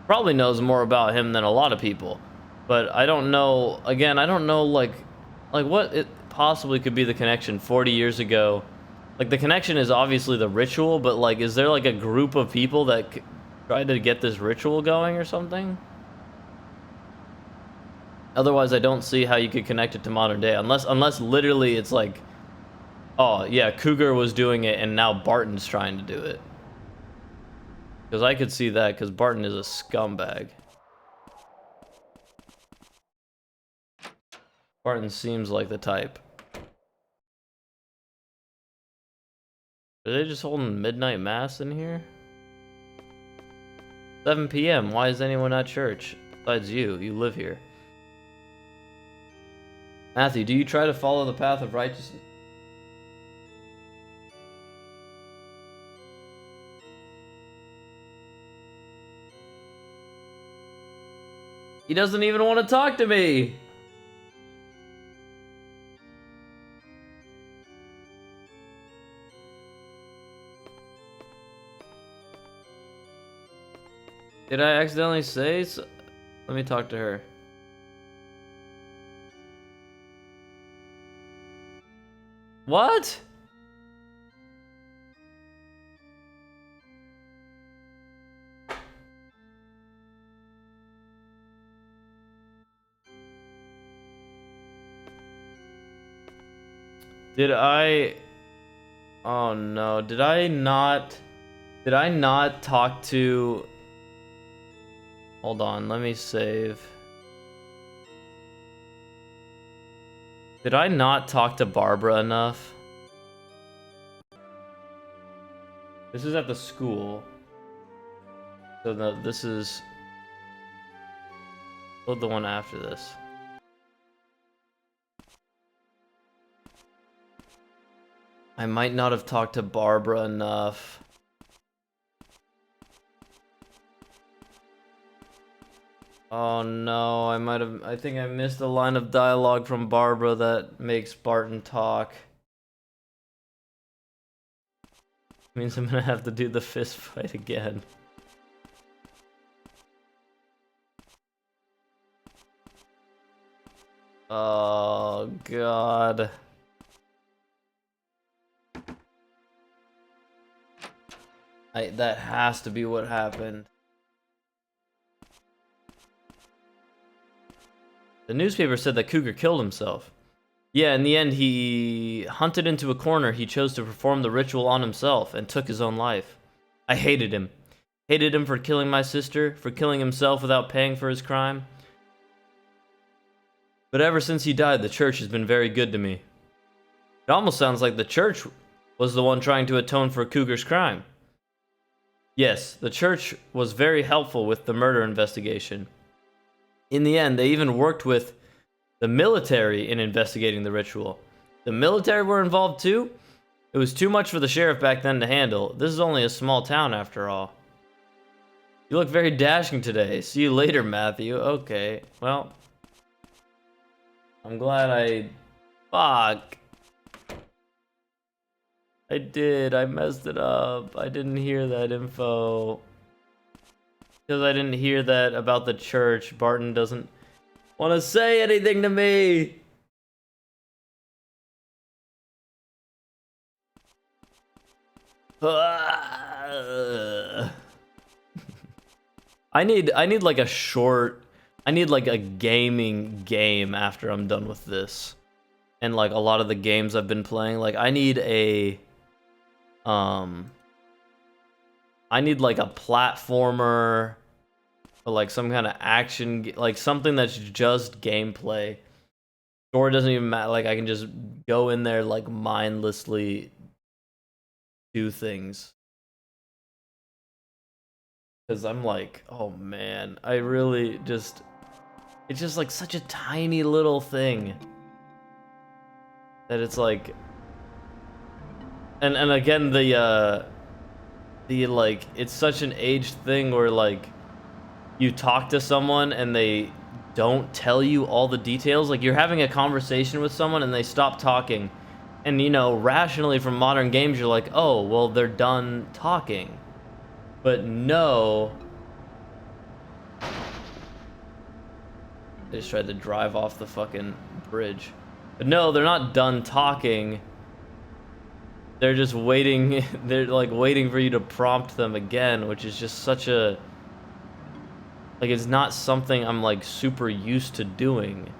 Speaker 1: probably knows more about him than a lot of people. But I don't know, again, I don't know like what it possibly could be the connection 40 years ago. Like, the connection is obviously the ritual, but like, is there like a group of people that tried to get this ritual going or something? Otherwise, I don't see how you could connect it to modern day, unless literally it's like, oh yeah, Cougar was doing it and now Barton's trying to do it. Because I could see that, because Barton is a scumbag. Barton seems like the type. Are they just holding midnight mass in here? 7 p.m. Why is anyone at church? Besides you. You live here. Matthew, do you try to follow the path of righteousness? He doesn't even want to talk to me! Did I accidentally say so? Let me talk to her. What? Did I... Oh no, did I not talk to... Hold on, let me save. Did I not talk to Barbara enough? This is at the school. So no, this is... Load the one after this. I might not have talked to Barbara enough. Oh no, I think I missed a line of dialogue from Barbara that makes Barton talk. Means I'm gonna have to do the fist fight again. Oh god. That has to be what happened. The newspaper said that Cougar killed himself. Yeah, in the end, he hunted into a corner. He chose to perform the ritual on himself and took his own life. I hated him. Hated him for killing my sister, for killing himself without paying for his crime. But ever since he died, the church has been very good to me. It almost sounds like the church was the one trying to atone for Cougar's crime. Yes, the church was very helpful with the murder investigation. In the end, they even worked with the military in investigating the ritual. The military were involved too? It was too much for the sheriff back then to handle. This is only a small town after all. You look very dashing today. See you later, Matthew. Okay, well. I'm glad I... Fuck. I messed it up. I didn't hear that info. Because I didn't hear that about the church. Barton doesn't want to say anything to me. I need like a short... I need like a gaming game after I'm done with this. And like a lot of the games I've been playing, like I need a... I need like a platformer or like some kind of action, like something that's just gameplay. Or it doesn't even matter, like I can just go in there like mindlessly do things. Because I'm like, oh man, I really just... It's just like such a tiny little thing. That it's like... And again, the like, it's such an aged thing where like, you talk to someone and they don't tell you all the details. Like you're having a conversation with someone and they stop talking. And you know, rationally from modern games, you're like, oh, well, they're done talking. But no. They just tried to drive off the fucking bridge. But no, they're not done talking. They're just waiting, they're like waiting for you to prompt them again, which is just such a... Like, it's not something I'm like super used to doing.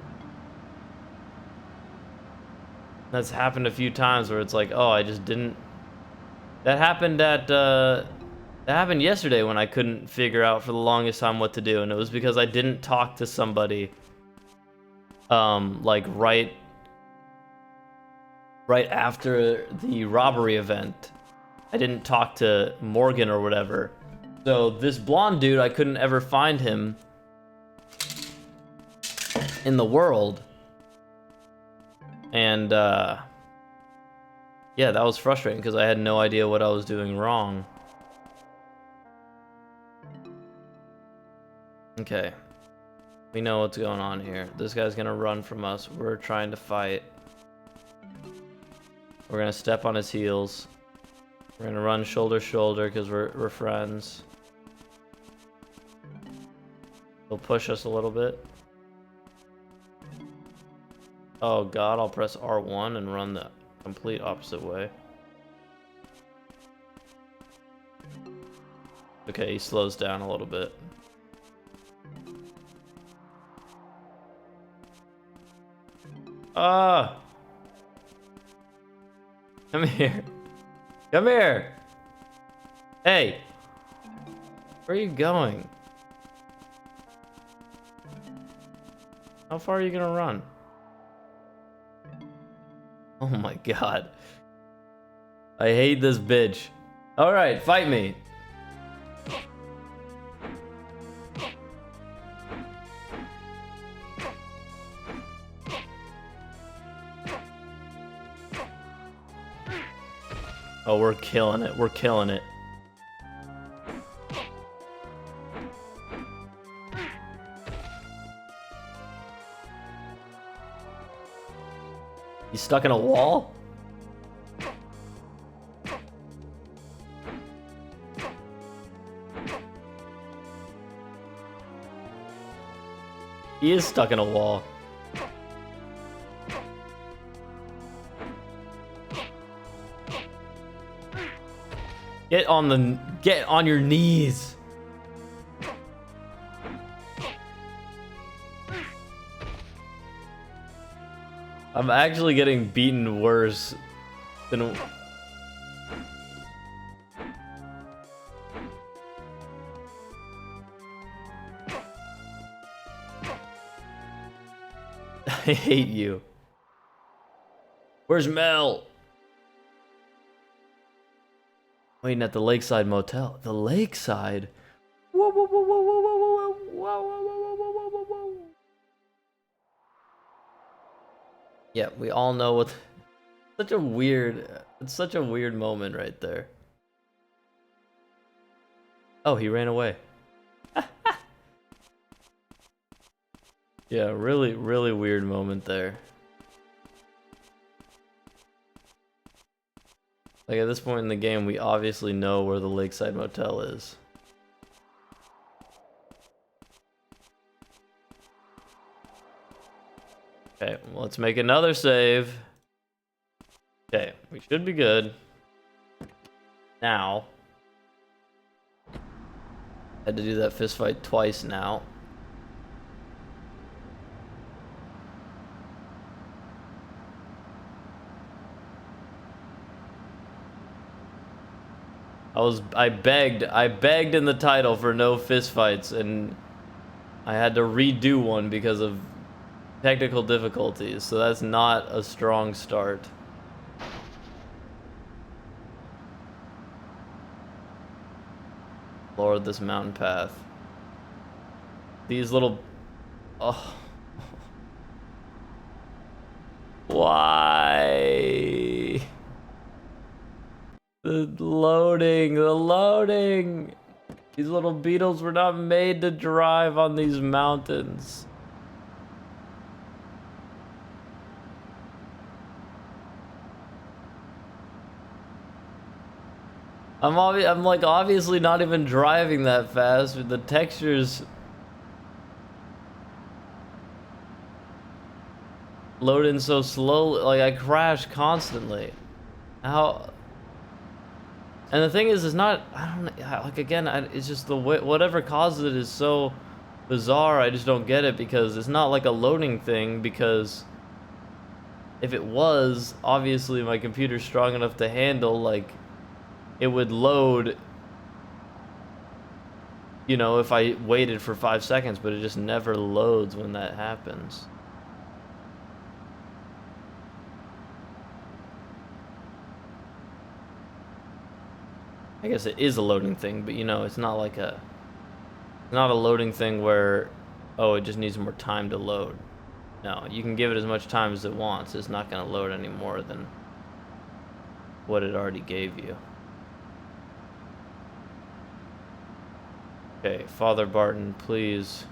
Speaker 1: That's happened a few times where it's like, oh, I just didn't... That happened yesterday when I couldn't figure out for the longest time what to do, and it was because I didn't talk to somebody, like right after the robbery event. I didn't talk to Morgan or whatever. So this blonde dude, I couldn't ever find him in the world. And yeah, that was frustrating because I had no idea what I was doing wrong. Okay. We know what's going on here. This guy's gonna run from us. We're trying to fight. We're gonna step on his heels. We're gonna run shoulder to shoulder because we're friends. He'll push us a little bit. Oh god, I'll press R1 and run the complete opposite way. Okay, he slows down a little bit. Ah! Come here. Come here. Hey. Where are you going? How far are you gonna run? Oh my god. I hate this bitch. Alright, fight me. Oh, we're killing it. We're killing it. He's stuck in a wall? He is stuck in a wall. Get on your knees. I'm actually getting beaten worse than I hate you. Where's Mel? Waiting at the Lakeside Motel. The Lakeside? Whoa, whoa, whoa, whoa, whoa, whoa, whoa, whoa, whoa, whoa, whoa, whoa, whoa. Yeah, we all know what. It's such a weird moment right there. Oh, he ran away. Yeah, really, really weird moment there. Like at this point in the game, we obviously know where the Lakeside Motel is. Okay, well, let's make another save. Okay, we should be good. Now. Had to do that fist fight twice now. I begged in the title for no fistfights, and I had to redo one because of technical difficulties, so that's not a strong start. Lord, this mountain path. These little... Oh. Why? The loading. These little beetles were not made to drive on these mountains. I'm like obviously not even driving that fast, but the textures load in so slowly. Like I crash constantly. How? And the thing is, it's not. I don't like. Again, it's just the way. Whatever causes it is so bizarre. I just don't get it because it's not like a loading thing. Because if it was, obviously my computer's strong enough to handle. Like, it would load. You know, if I waited for 5 seconds, but it just never loads when that happens. I guess it is a loading thing, but you know, it's not like a loading thing where, oh, it just needs more time to load. No, you can give it as much time as it wants. It's not going to load any more than what it already gave you. Okay, Father Barton, please.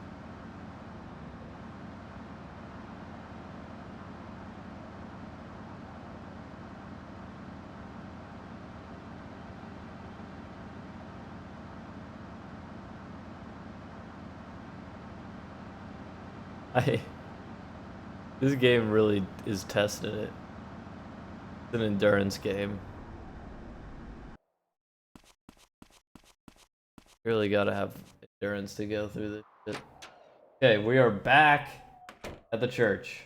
Speaker 1: This game really is testing it. It's an endurance game. You really gotta have endurance to go through this shit. Okay, we are back at the church.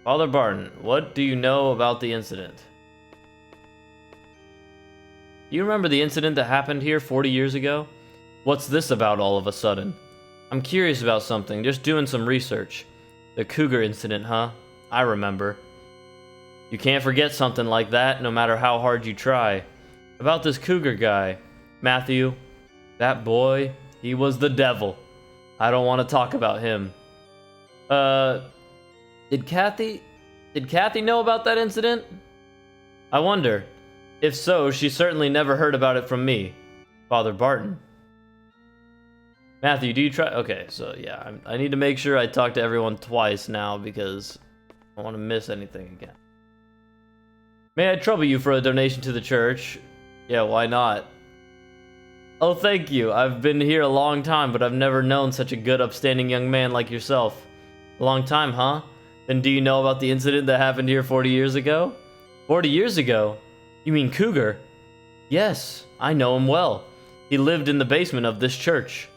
Speaker 1: Father Barton, what do you know about the incident? Do you remember the incident that happened here 40 years ago? What's this about all of a sudden? I'm curious about something, just doing some research. The cougar incident, huh? I remember. You can't forget something like that, no matter how hard you try. About this cougar guy, Matthew, that boy, he was the devil. I don't want to talk about him. Did Kathy know about that incident? I wonder. If so, she certainly never heard about it from me, Father Barton. Matthew, do you try? Okay, so yeah, I need to make sure I talk to everyone twice now because I don't want to miss anything again. May I trouble you for a donation to the church? Yeah, why not? Oh, thank you. I've been here a long time, but I've never known such a good, upstanding young man like yourself. A long time, huh? Then do you know about the incident that happened here 40 years ago? 40 years ago? You mean Cougar? Yes, I know him well. He lived in the basement of this church.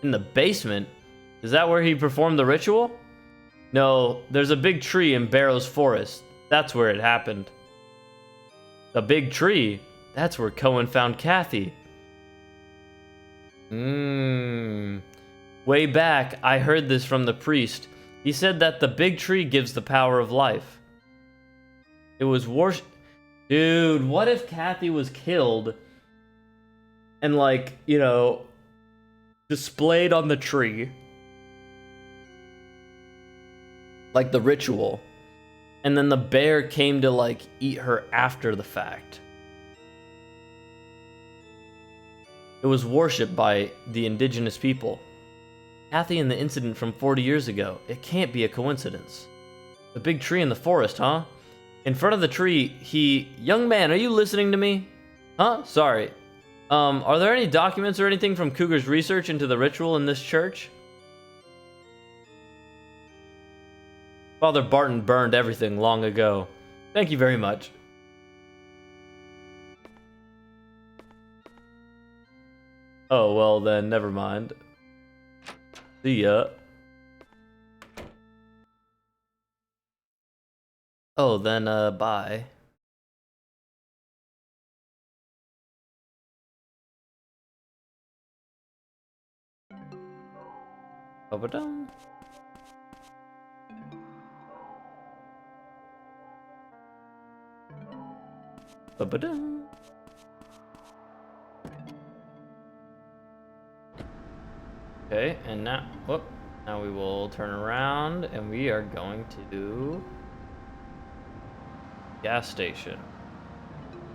Speaker 1: In the basement? Is that where he performed the ritual? No, there's a big tree in Barrows Forest. That's where it happened. The big tree? That's where Cohen found Kathy. Way back, I heard this from the priest. He said that the big tree gives the power of life. It was Dude, what if Kathy was killed and, like, you know, displayed on the tree? Like the ritual. And then the bear came to, like, eat her after the fact. It was worshipped by the indigenous people. Kathy and the incident from 40 years ago. It can't be a coincidence. The big tree in the forest, huh? In front of the tree, Young man, are you listening to me? Huh? Sorry. Are there any documents or anything from Cougar's research into the ritual in this church? Father Barton burned everything long ago. Thank you very much. Oh, well then, never mind. See ya. Oh, then, bye. Ba-ba-dum. Ba-ba-dum. Okay, and now, now we will turn around and we are going to gas station,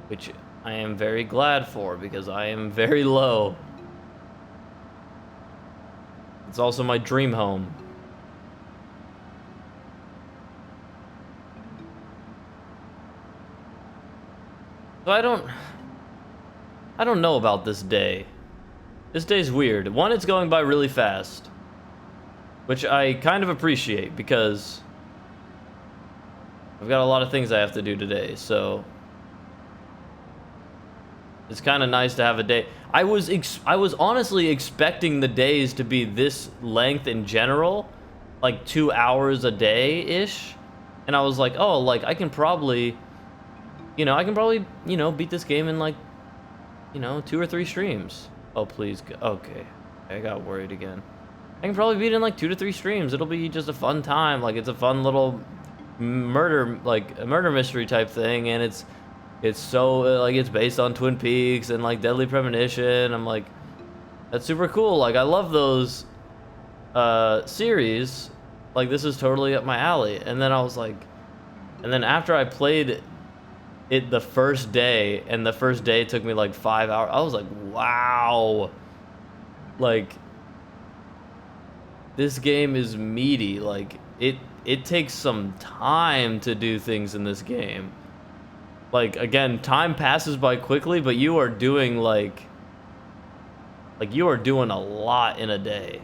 Speaker 1: which I am very glad for because I am very low. It's also my dream home. So I don't know about this day. This day's weird. One, it's going by really fast, which I kind of appreciate because I've got a lot of things I have to do today, so it's kind of nice to have a day. I was honestly expecting the days to be this length in general, like 2 hours a day-ish, and I was like, oh, like I can probably, you know, beat this game in like, you know, 2 or 3 streams. Oh, please. Okay. I got worried again. I can probably beat it in like 2 to 3 streams. It'll be just a fun time. Like, it's a fun little murder, like a murder mystery type thing. And it's so, like, it's based on Twin Peaks and like Deadly Premonition. I'm like, that's super cool. Like, I love those series. Like, this is totally up my alley. And then I was like, and then after I played it the first day, and the first day took me like 5 hours, I was like, wow, like this game is meaty. Like it takes some time to do things in this game. Like, again, time passes by quickly, but you are doing like you are doing a lot in a day.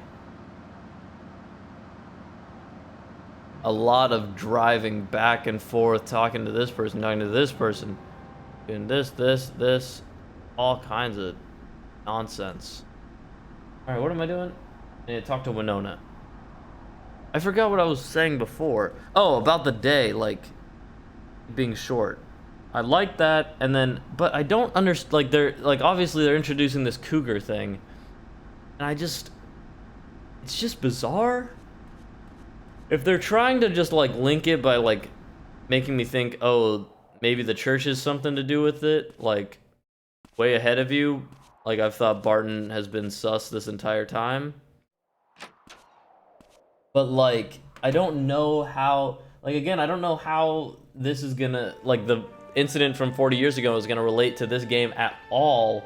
Speaker 1: A lot of driving back and forth, talking to this person, doing this, all kinds of nonsense. All right, what am I doing? I need to talk to Winona. I forgot what I was saying before. Oh, about the day, like, being short. I like that, and then, but I don't understand, like, obviously they're introducing this cougar thing, and it's just bizarre. If they're trying to just, like, link it by, like, making me think, oh, maybe the church has something to do with it, like, way ahead of you, like, I've thought Barton has been sus this entire time. But, like, I don't know how, like, again, I don't know how this is gonna, like, the incident from 40 years ago is gonna relate to this game at all,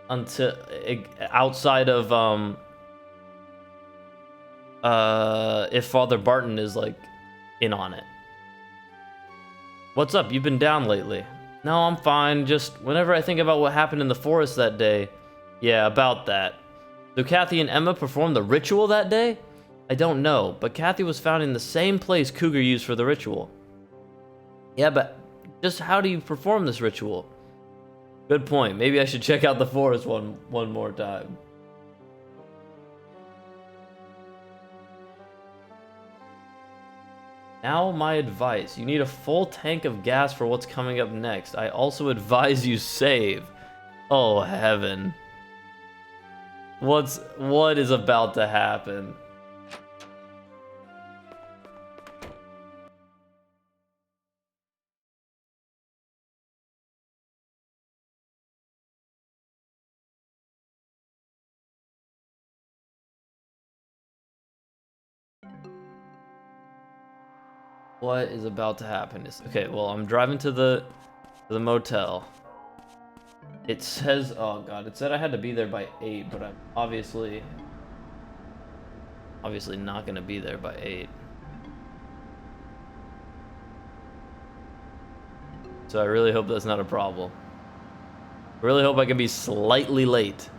Speaker 1: until, outside of, if Father Barton is, like, in on it. What's up? You've been down lately. No, I'm fine. Just whenever I think about what happened in the forest that day. Yeah, about that. So Kathy and Emma performed the ritual that day? I don't know, but Kathy was found in the same place Cougar used for the ritual. Yeah, but just how do you perform this ritual? Good point. Maybe I should check out the forest one more time. Now my advice. You need a full tank of gas for what's coming up next. I also advise you save. Oh, heaven. What is about to happen? What is about to happen? Okay, well, I'm driving to the motel. It says, oh god, it said I had to be there by 8, but I'm obviously not gonna be there by 8. So I really hope that's not a problem. I really hope I can be slightly late.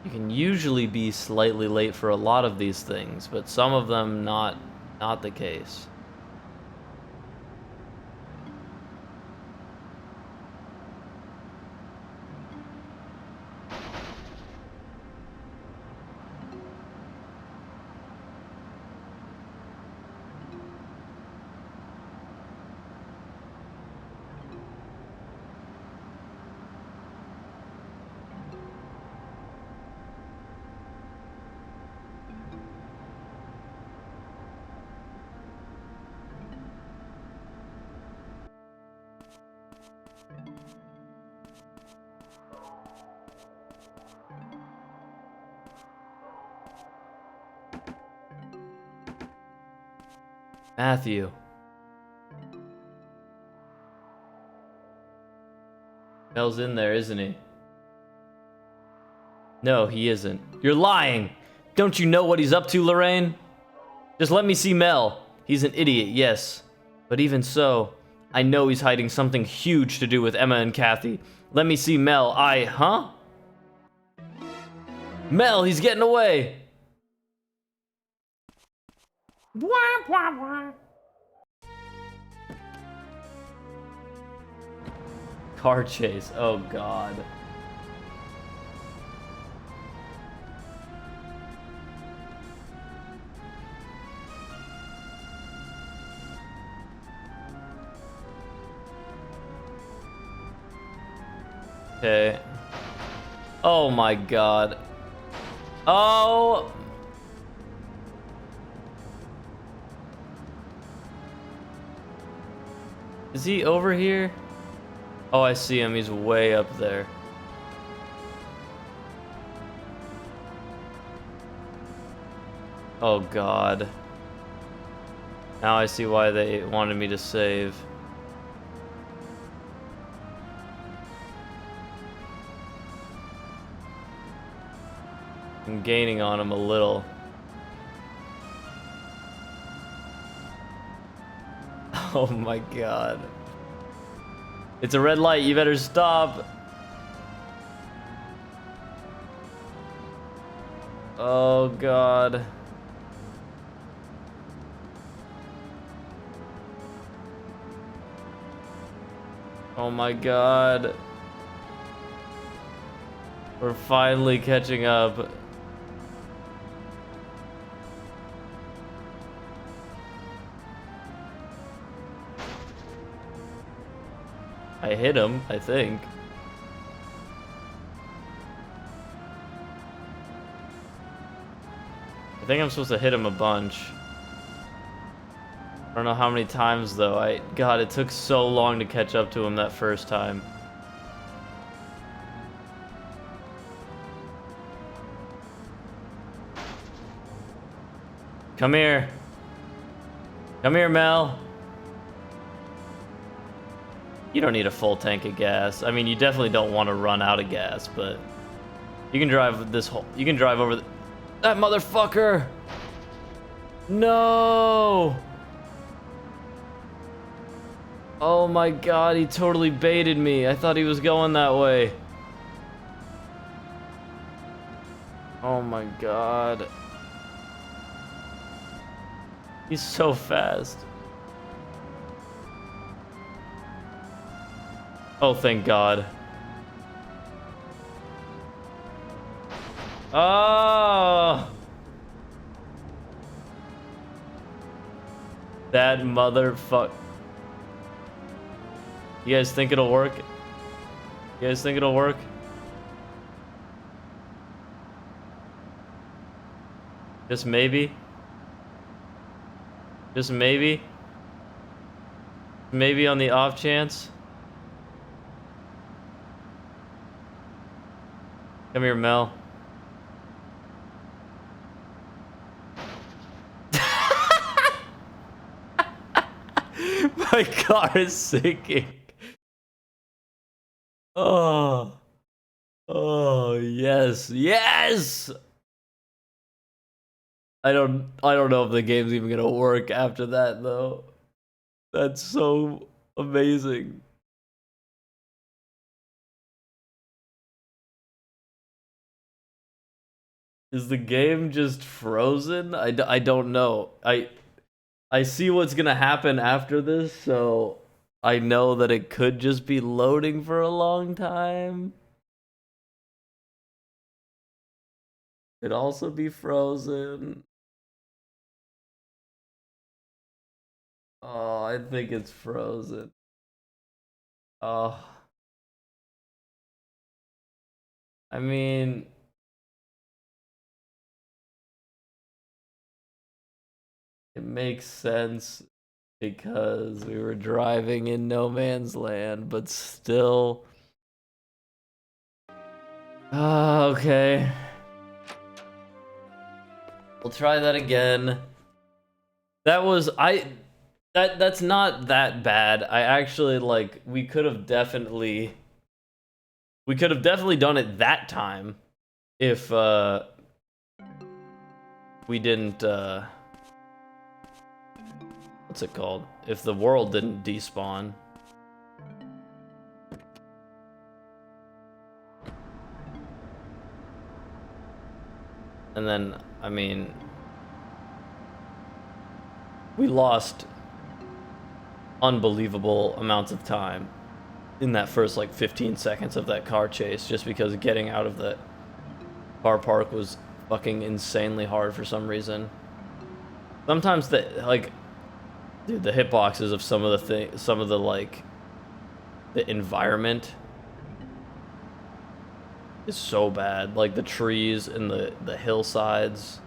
Speaker 1: You can usually be slightly late for a lot of these things, but some of them not the case. Matthew. Mel's in there, isn't he? No, he isn't. You're lying! Don't you know what he's up to, Lorraine? Just let me see Mel. He's an idiot, yes. But even so, I know he's hiding something huge to do with Emma and Kathy. Let me see Mel. Huh? Mel, he's getting away! Wah, wah, wah. Car chase. Oh god. Okay. Oh my god. Oh. Is he over here? Oh, I see him. He's way up there. Oh, God. Now I see why they wanted me to save. I'm gaining on him a little. Oh, my God. It's a red light, you better stop. Oh god. Oh my god. We're finally catching up. I hit him, I think. I think I'm supposed to hit him a bunch. I don't know how many times though. God, it took so long to catch up to him that first time. Come here. Come here, Mel. You don't need a full tank of gas. I mean, you definitely don't want to run out of gas, but you can drive this whole. You can drive over that motherfucker. No. Oh my god, he totally baited me. I thought he was going that way. Oh my god. He's so fast. Oh, thank God. Oh! That motherfucker. You guys think it'll work? You guys think it'll work? Just maybe? Just maybe? Maybe on the off chance? Come here, Mel. My car is sinking. Oh. Oh, yes. Yes! I don't know if the game's even gonna work after that though. That's so amazing. Is the game just frozen? I don't know. I see what's gonna happen after this, so I know that it could just be loading for a long time. Could also be frozen. Oh, I think it's frozen. Oh. I mean, it makes sense because we were driving in no man's land, but still. Okay. We'll try that again. That was that's not that bad. I actually like we could have definitely done it that time if we didn't what's it called? If the world didn't despawn. And then, I mean, we lost unbelievable amounts of time in that first like 15 seconds of that car chase just because getting out of the car park was fucking insanely hard for some reason. Sometimes dude, the hitboxes of some of the like the environment is so bad, like the trees and the hillsides.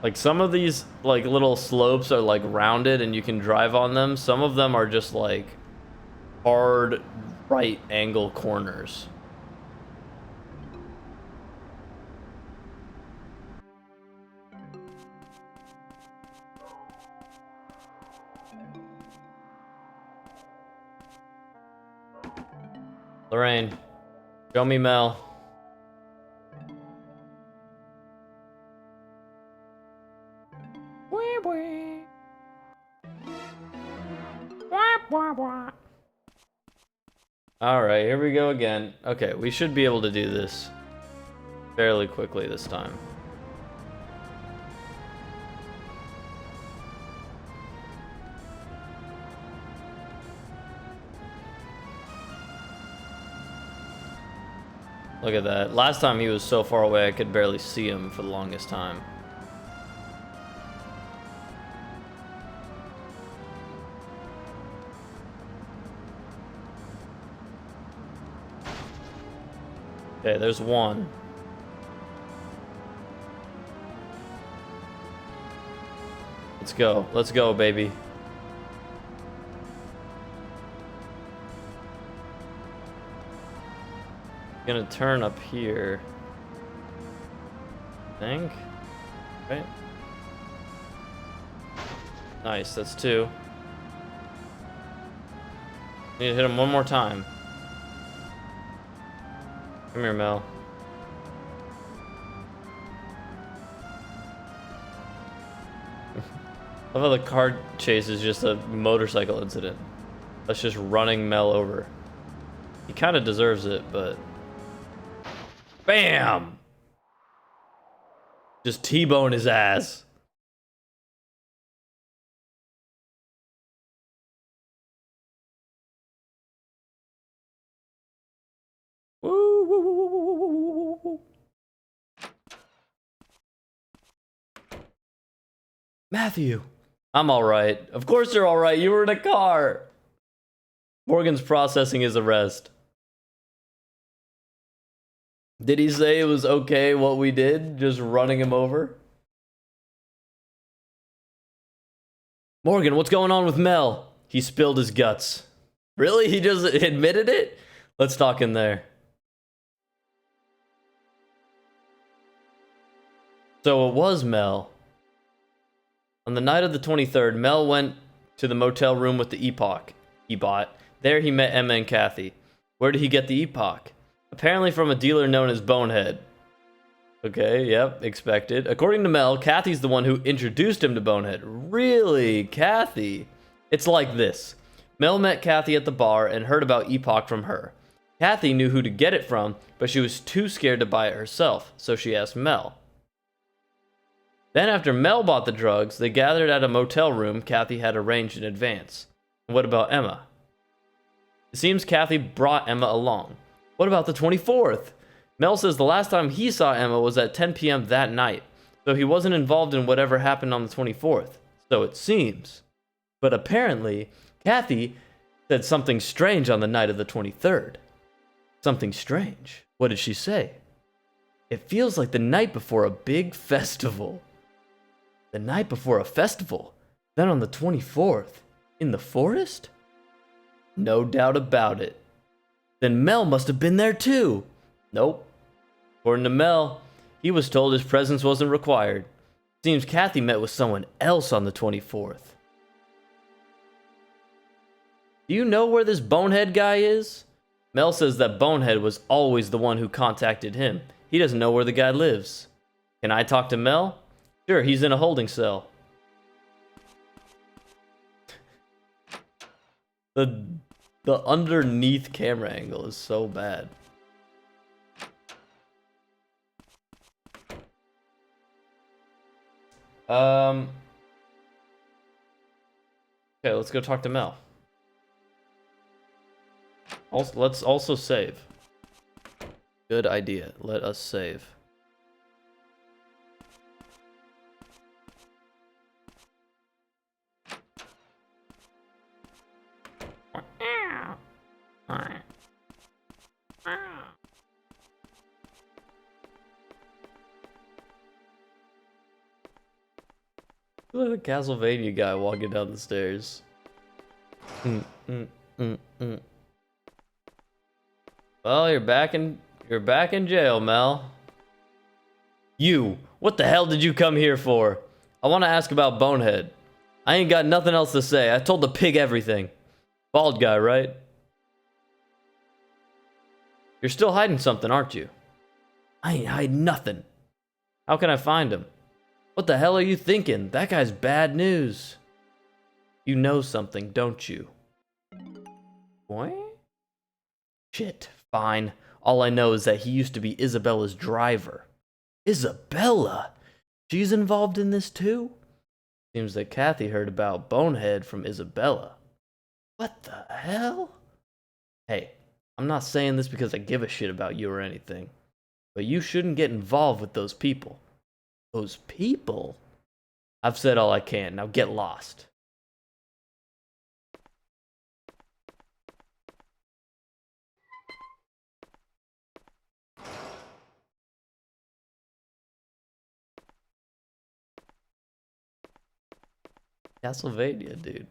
Speaker 1: Like some of these like little slopes are like rounded and you can drive on them. Some of them are just like hard right angle corners. Lorraine, show me Mel. Alright, here we go again. Okay, we should be able to do this fairly quickly this time. Look at that. Last time he was so far away I could barely see him for the longest time. Okay, there's one. Let's go. Let's go, baby. Gonna turn up here. I think. Right? Nice, that's two. Need to hit him one more time. Come here, Mel. I love how the car chase is just a motorcycle incident. That's just running Mel over. He kind of deserves it, but... Bam! Just T-bone his ass. Woo, woo, woo, woo, woo, woo, woo. Matthew. I'm alright. Of course you're alright. You were in a car. Morgan's processing his arrest. Did he say it was okay what we did? Just running him over? Morgan, what's going on with Mel? He spilled his guts. Really? He just admitted it? Let's talk in there. So it was Mel. On the night of the 23rd, Mel went to the motel room with the epoch he bought. There he met Emma and Kathy. Where did he get the epoch? Apparently from a dealer known as Bonehead. Okay, yep, expected. According to Mel, Kathy's the one who introduced him to Bonehead. Really? Kathy? It's like this. Mel met Kathy at the bar and heard about epoch from her. Kathy knew who to get it from, but she was too scared to buy it herself, so she asked Mel. Then after Mel bought the drugs, they gathered at a motel room Kathy had arranged in advance. And what about Emma? It seems Kathy brought Emma along. What about the 24th? Mel says the last time he saw Emma was at 10 p.m. that night, so he wasn't involved in whatever happened on the 24th. So it seems. But apparently, Kathy said something strange on the night of the 23rd. Something strange? What did she say? It feels like the night before a big festival. The night before a festival? Then on the 24th? In the forest? No doubt about it. Then Mel must have been there too. Nope. According to Mel, he was told his presence wasn't required. Seems Kathy met with someone else on the 24th. Do you know where this Bonehead guy is? Mel says that Bonehead was always the one who contacted him. He doesn't know where the guy lives. Can I talk to Mel? Sure, he's in a holding cell. The underneath camera angle is so bad. Okay, let's go talk to Mel. Also, let's also save. Good idea. Let us save. Look at the Castlevania guy walking down the stairs. Well, you're back in jail, Mel. You, what the hell did you come here for? I want to ask about Bonehead. I ain't got nothing else to say. I told the pig everything. Bald guy, right? You're still hiding something, aren't you? I ain't hiding nothing. How can I find him? What the hell are you thinking? That guy's bad news. You know something, don't you? What? Shit, fine. All I know is that he used to be Isabella's driver. Isabella? She's involved in this too? Seems that Kathy heard about Bonehead from Isabella. What the hell? Hey, I'm not saying this because I give a shit about you or anything, but you shouldn't get involved with those people. Those people? I've said all I can. Now get lost. Castlevania, dude.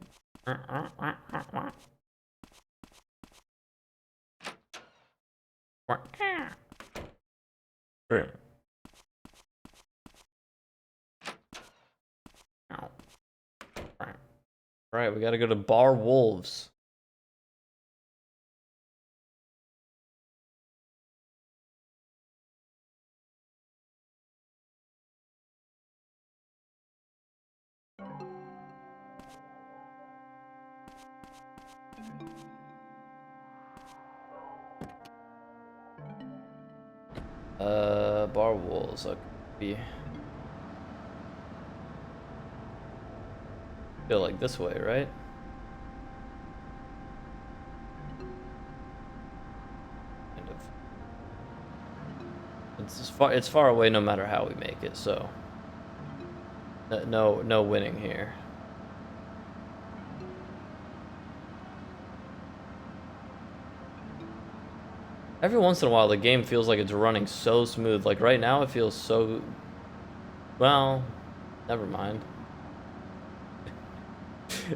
Speaker 1: Right, we gotta go to Bar Wolves. Bar Wolves. Okay. Feel like this way, right? Kind of. It's far away no matter how we make it, so no winning here. Every once in a while the game feels like it's running so smooth. Like right now it feels so, well, never mind.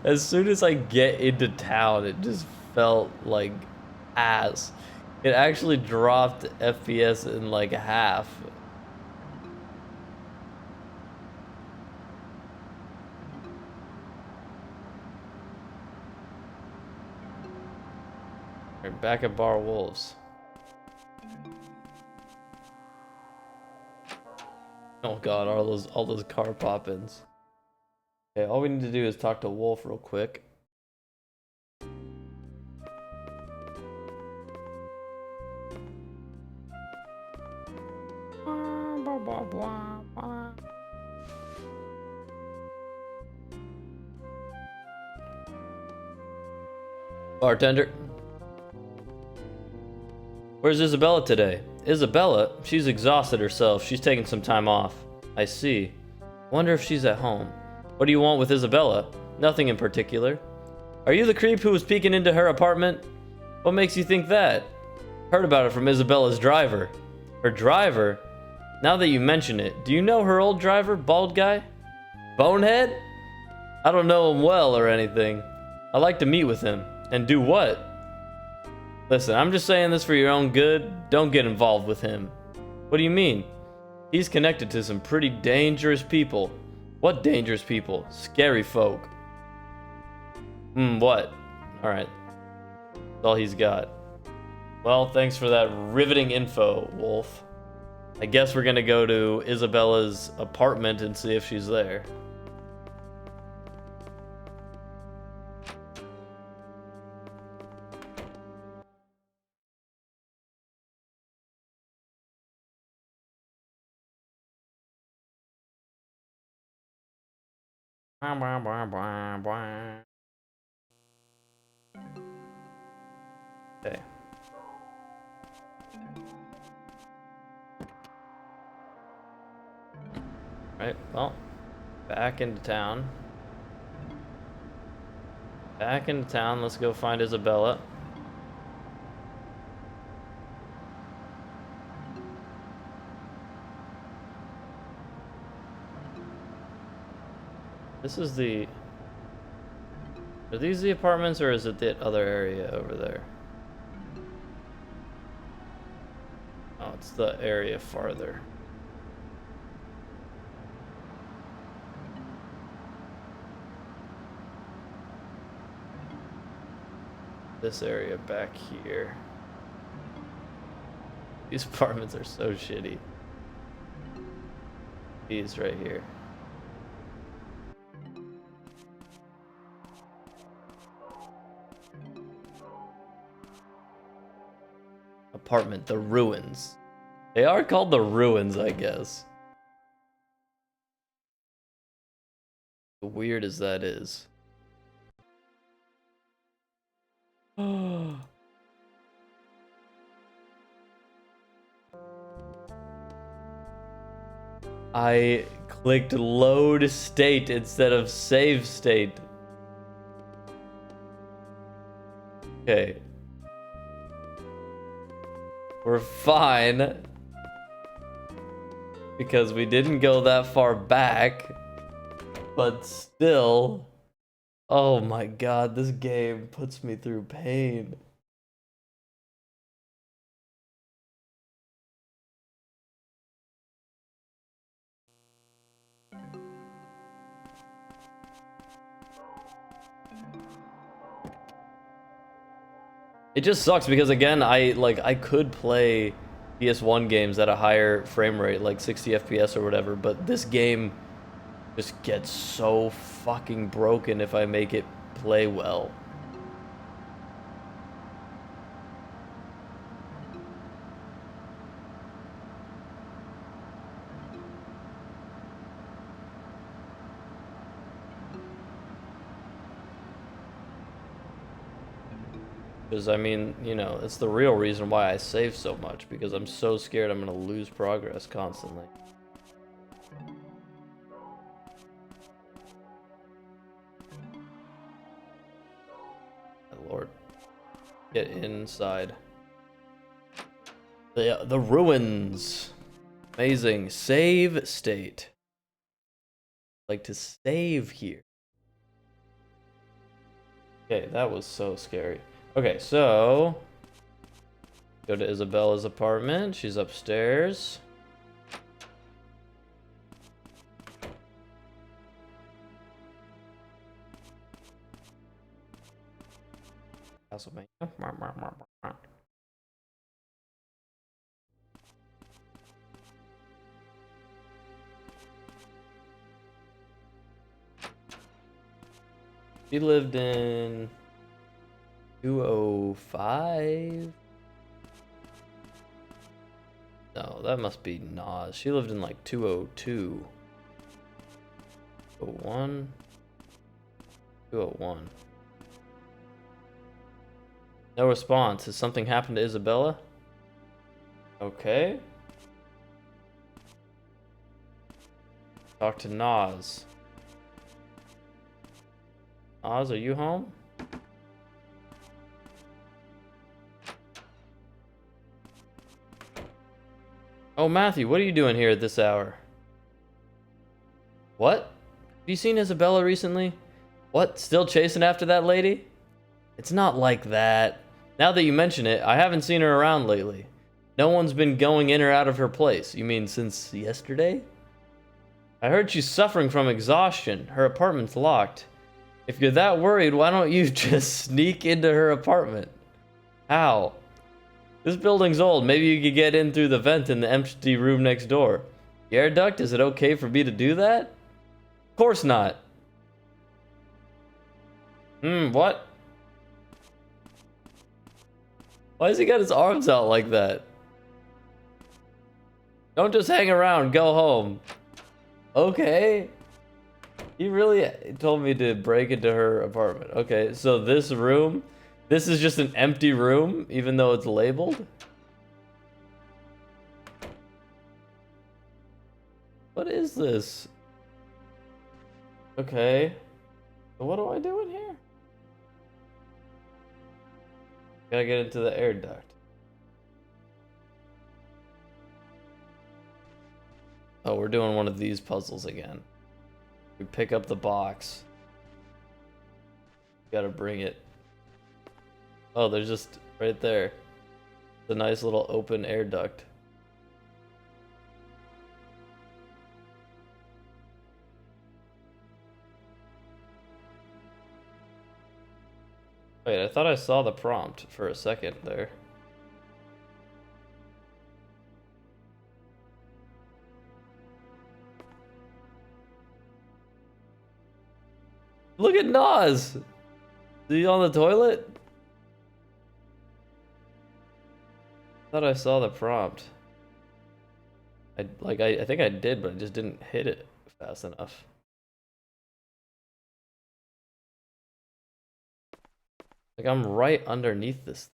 Speaker 1: As soon as I get into town, it just felt like ass. It actually dropped FPS in like half. We're back at Bar Wolves. Oh god, all those car pop-ins. Okay, all we need to do is talk to Wolf real quick. Bartender. Where's Isabella today? Isabella? She's exhausted herself. She's taking some time off. I see. Wonder if she's at home. What do you want with Isabella? Nothing in particular. Are you the creep who was peeking into her apartment? What makes you think that? Heard about it from Isabella's driver. Her driver? Now that you mention it, do you know her old driver, bald guy? Bonehead? I don't know him well or anything. I'd like to meet with him. And do what? Listen, I'm just saying this for your own good. Don't get involved with him. What do you mean? He's connected to some pretty dangerous people. What dangerous people? Scary folk. What? Alright. That's all he's got. Well, thanks for that riveting info, Wolf. I guess we're gonna go to Isabella's apartment and see if she's there. Okay. Right, well, back into town. Back into town, let's go find Isabella. This is the... Are these the apartments or is it the other area over there? Oh, it's the area farther. This area back here. These apartments are so shitty. These right here. Apartment, the ruins. They are called the ruins, I guess. Weird as that is. I clicked load state instead of save state. Okay. We're fine. Because we didn't go that far back. But still. Oh my god, this game puts me through pain. It just sucks because again, I could play PS1 games at a higher frame rate, like 60 FPS or whatever, but this game just gets so fucking broken if I make it play well. Because, I mean, you know, it's the real reason why I save so much, because I'm so scared I'm gonna lose progress constantly. My lord. Get inside. The ruins. Amazing. Save state. Like to save here. Okay, that was so scary. Okay, so go to Isabella's apartment. She's upstairs. Castlevania. She lived in 205. No, that must be Nas. She lived in like 202. 01. 201. No response. Has something happened to Isabella? Okay. Talk to Nas. Oz, are you home? Oh, Matthew, what are you doing here at this hour? What? Have you seen Isabella recently? What? Still chasing after that lady? It's not like that. Now that you mention it, I haven't seen her around lately. No one's been going in or out of her place. You mean since yesterday? I heard she's suffering from exhaustion. Her apartment's locked. If you're that worried, why don't you just sneak into her apartment? How? This building's old. Maybe you could get in through the vent in the empty room next door. The air duct? Is it okay for me to do that? Of course not. What? Why has he got his arms out like that? Don't just hang around. Go home. Okay. He really told me to break into her apartment. Okay, so this room, this is just an empty room, even though it's labeled? What is this? Okay. So what do I do in here? Gotta get into the air duct. Oh, we're doing one of these puzzles again. We pick up the box. Gotta bring it. Oh, there's just right there. The nice little open air duct. Wait, I thought I saw the prompt for a second there. Look at Nas! Is he on the toilet? I thought I saw the prompt. I think I did, but I just didn't hit it fast enough. Like I'm right underneath this.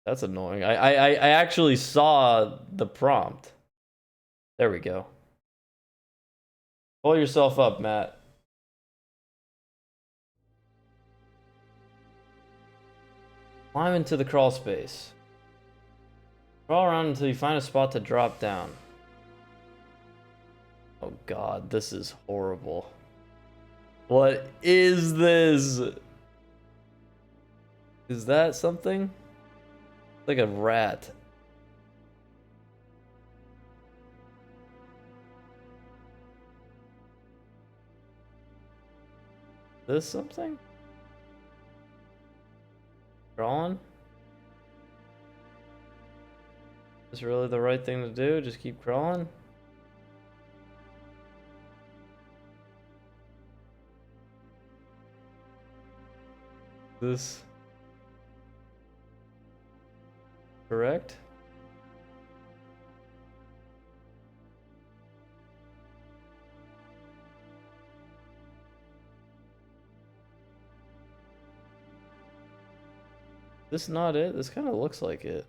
Speaker 1: That's annoying. I actually saw the prompt. There we go. Pull yourself up, Matt. Climb into the crawl space. Crawl around until you find a spot to drop down. Oh god, this is horrible. What is this? Is that something? Like a rat. This something? Crawling? Is this really the right thing to do? Just keep crawling? This correct? This not it? This kind of looks like it.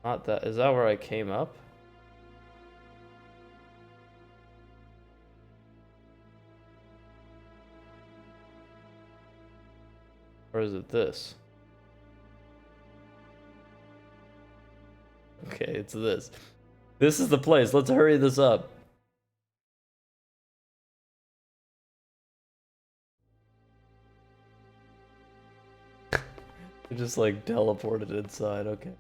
Speaker 1: Not that. Is that where I came up? Or is it this? Okay, it's this. This is the place. Let's hurry this up. It just like teleported inside. Okay.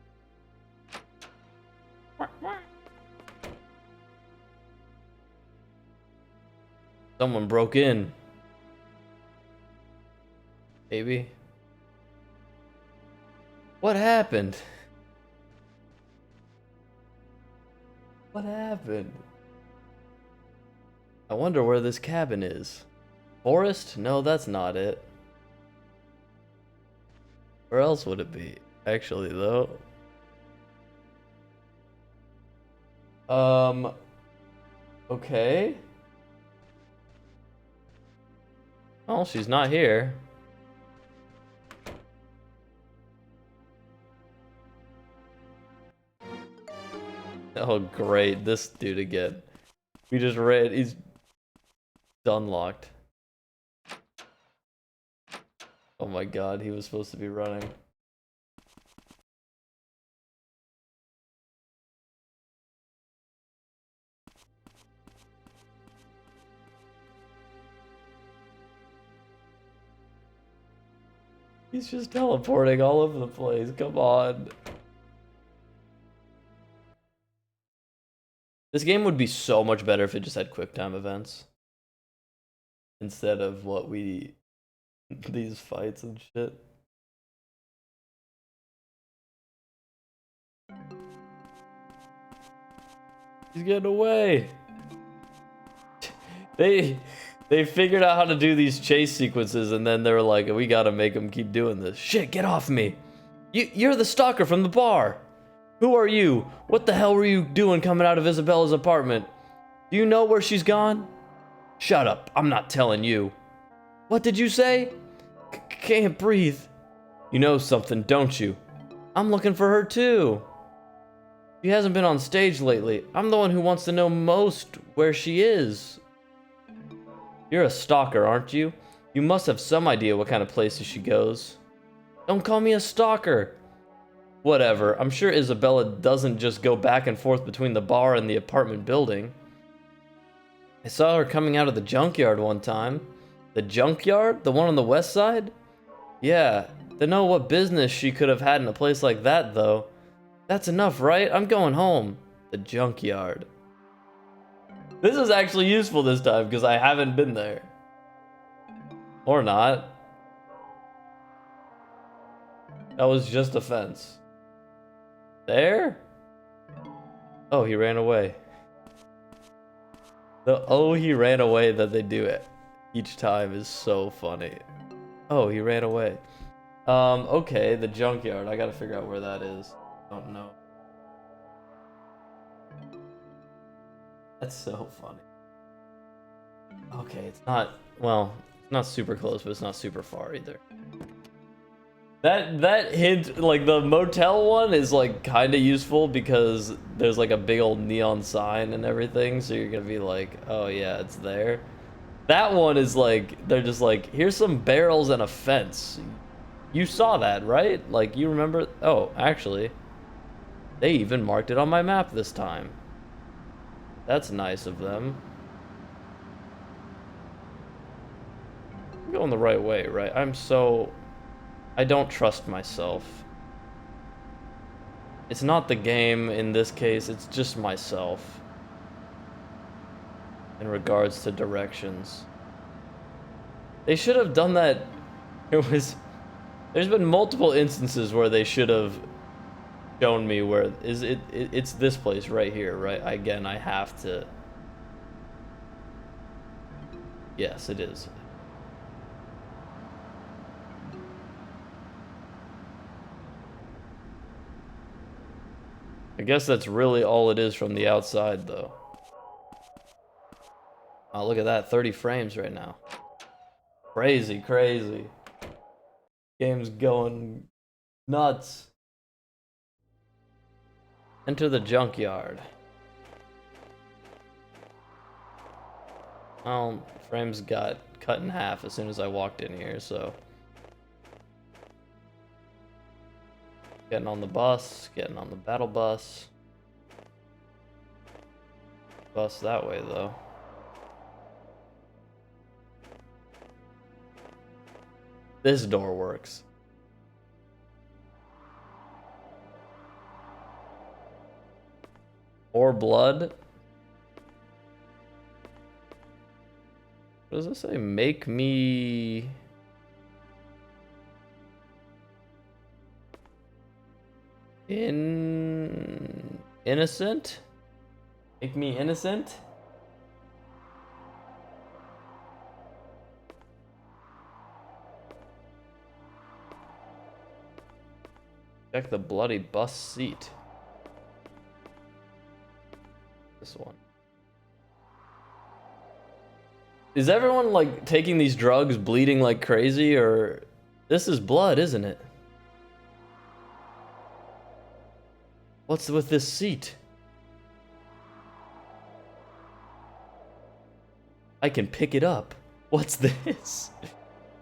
Speaker 1: Someone broke in. Maybe. What happened? What happened? I wonder where this cabin is. Forest? No, that's not it. Where else would it be? Actually, though. Okay. Oh, she's not here. Oh, great. This dude again. We just read. He's unlocked. Oh my god, he was supposed to be running. He's just teleporting all over the place. Come on. This game would be so much better if it just had quick time events. Instead of what we... these fights and shit. He's getting away. They figured out how to do these chase sequences, and then they were like, we gotta make him keep doing this. Shit, get off me. You're the stalker from the bar. Who are you? What the hell were you doing coming out of Isabella's apartment? Do you know where she's gone? Shut up, I'm not telling you. What did you say? Can't breathe. You know something, don't you? I'm looking for her too. She hasn't been on stage lately. I'm the one who wants to know most where she is. You're a stalker, aren't you? You must have some idea what kind of places she goes. Don't call me a stalker. Whatever, I'm sure Isabella doesn't just go back and forth between the bar and the apartment building. I saw her coming out of the junkyard one time. The junkyard? The one on the west side? Yeah, don't know what business she could have had in a place like that, though. That's enough, right? I'm going home. The junkyard. This is actually useful this time, because I haven't been there. Or not. That was just a fence. There? Oh, he ran away. The "oh, he ran away" that they do it each time is so funny. Oh, he ran away. Okay, the junkyard. I gotta figure out where that is. Don't know. That's so funny. Okay, it's not Not super close, but it's not super far either. That hint, like the motel one, is like kind of useful because there's like a big old neon sign and everything, so you're gonna be like, oh yeah, it's there. That one is like, they're just like, here's some barrels and a fence. You saw that, right? Like, you remember? Oh, actually, they even marked it on my map this time. That's nice of them. I'm going the right way, right? I don't trust myself. It's not the game in this case, it's just myself. In regards to directions. They should have done that. There's been multiple instances where they should have shown me where it's this place right here, right? Again, I have to. Yes, it is. I guess that's really all it is from the outside, though. Oh, look at that, 30 frames right now. Crazy, crazy. Game's going nuts. Enter the junkyard. Well, frames got cut in half as soon as I walked in here, so. Getting on the bus, getting on the battle bus. Bus that way, though. This door works. Or blood. What does it say? Make me... innocent? Make me innocent? Check the bloody bus seat. This one. Is everyone like taking these drugs, bleeding like crazy, or this is blood, isn't it? What's with this seat? I can pick it up. What's this?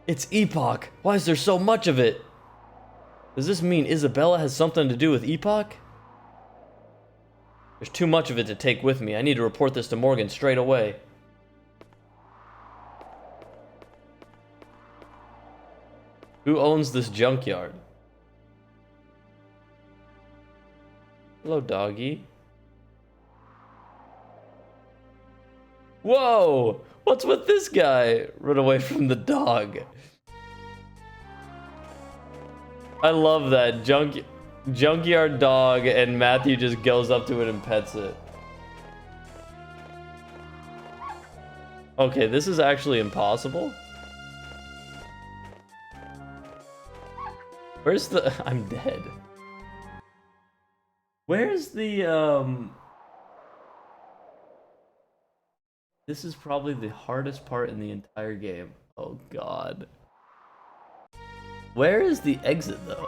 Speaker 1: It's Epoch. Why is there so much of it? Does this mean Isabella has something to do with Epoch? There's too much of it to take with me. I need to report this to Morgan straight away. Who owns this junkyard? Hello, doggy. Whoa! What's with this guy? Run away from the dog. I love that. Junkyard dog, and Matthew just goes up to it and pets it. Okay, this is actually impossible. Where's the... I'm dead. Where's the, This is probably the hardest part in the entire game. Oh, God. Where is the exit, though?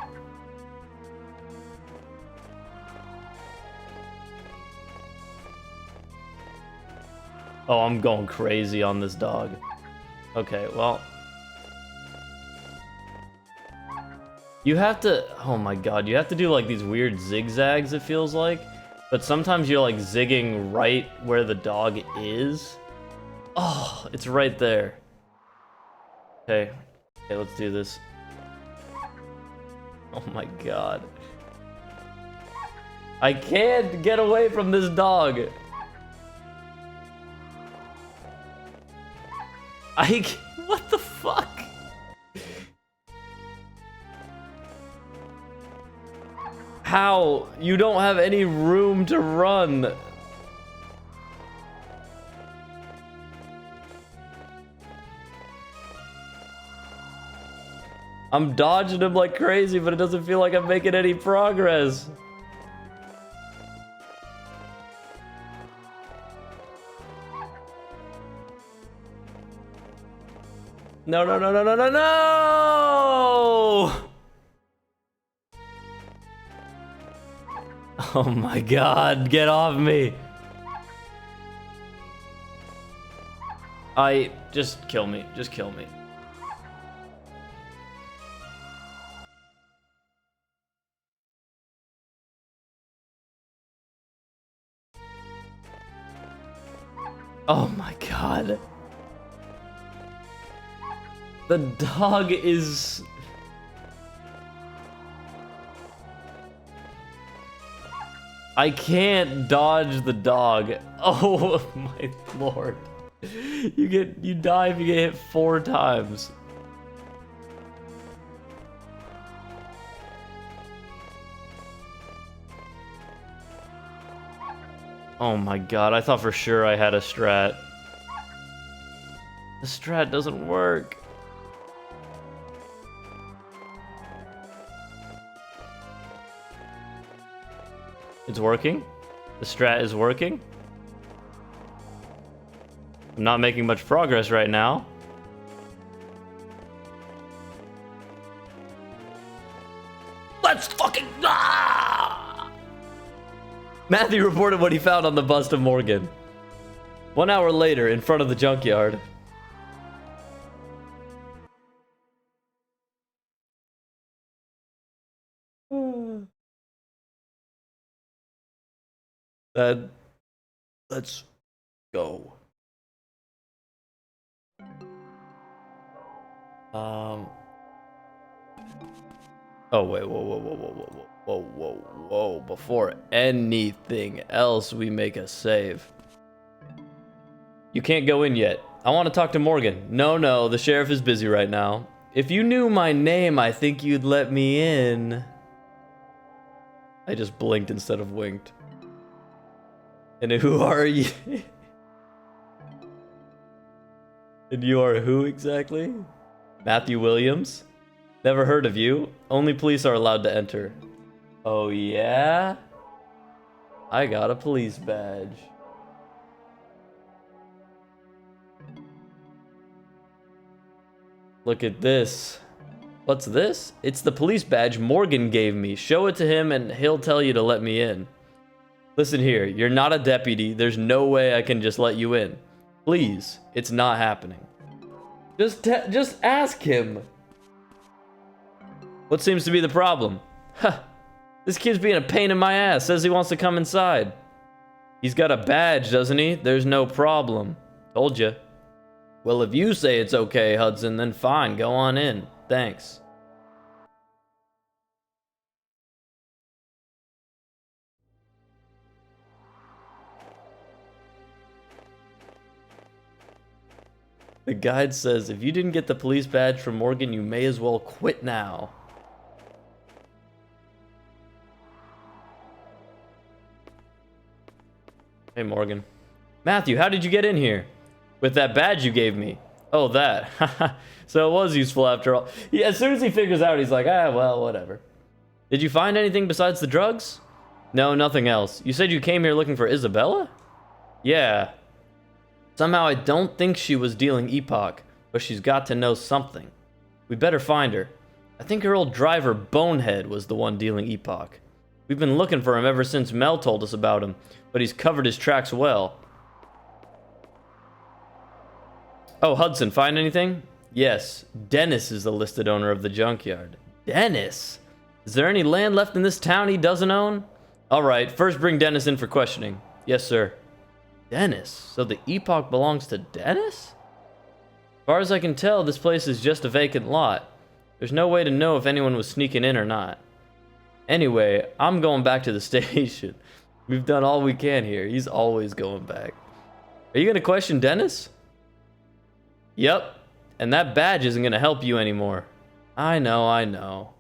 Speaker 1: Oh, I'm going crazy on this dog. Okay, well... You have to... Oh my god, you have to do like these weird zigzags, it feels like. But sometimes you're like zigging right where the dog is. Oh, it's right there. Okay. Okay, let's do this. Oh my god. I can't get away from this dog. What the fuck? How? You don't have any room to run. I'm dodging him like crazy, but it doesn't feel like I'm making any progress. No, no, no, no, no, no, no! Oh my god, get off me! Just kill me. Just kill me. Oh my god. The dog is... I can't dodge the dog. Oh my lord. You die if you get hit 4 times. Oh my god, I thought for sure I had a strat. The strat doesn't work. It's working? The strat is working? I'm not making much progress right now. Let's fucking... Ah! Matthew reported what he found on the bust of Morgan. 1 hour later, in front of the junkyard. Let's go. Oh wait, whoa. Before anything else, we make a save. You can't go in yet. I want to talk to Morgan. No, the sheriff is busy right now. If you knew my name, I think you'd let me in. I just blinked instead of winked. And who are you? And you are who exactly? Matthew Williams? Never heard of you. Only police are allowed to enter. Oh yeah? I got a police badge. Look at this. What's this? It's the police badge Morgan gave me. Show it to him and he'll tell you to let me in. Listen here, you're not a deputy. There's no way I can just let you in. Please, it's not happening. Just ask him. What seems to be the problem? Huh. This kid's being a pain in my ass. Says he wants to come inside. He's got a badge, doesn't he? There's no problem. Told you. Well, if you say it's okay, Hudson, then fine. Go on in. Thanks. The guide says, if you didn't get the police badge from Morgan, you may as well quit now. Hey, Morgan. Matthew, how did you get in here? With that badge you gave me. Oh, that. So it was useful after all. Yeah, as soon as he figures out, he's like, well, whatever. Did you find anything besides the drugs? No, nothing else. You said you came here looking for Isabella? Yeah. Somehow I don't think she was dealing Epoch, but she's got to know something. We better find her. I think her old driver, Bonehead, was the one dealing Epoch. We've been looking for him ever since Mel told us about him, but he's covered his tracks well. Oh, Hudson, find anything? Yes, Dennis is the listed owner of the junkyard. Dennis? Is there any land left in this town he doesn't own? All right, first bring Dennis in for questioning. Yes, sir. Dennis? So the Epoch belongs to Dennis? As far as I can tell, this place is just a vacant lot. There's no way to know if anyone was sneaking in or not. Anyway, I'm going back to the station. We've done all we can here. He's always going back. Are you going to question Dennis? Yep. And that badge isn't going to help you anymore. I know.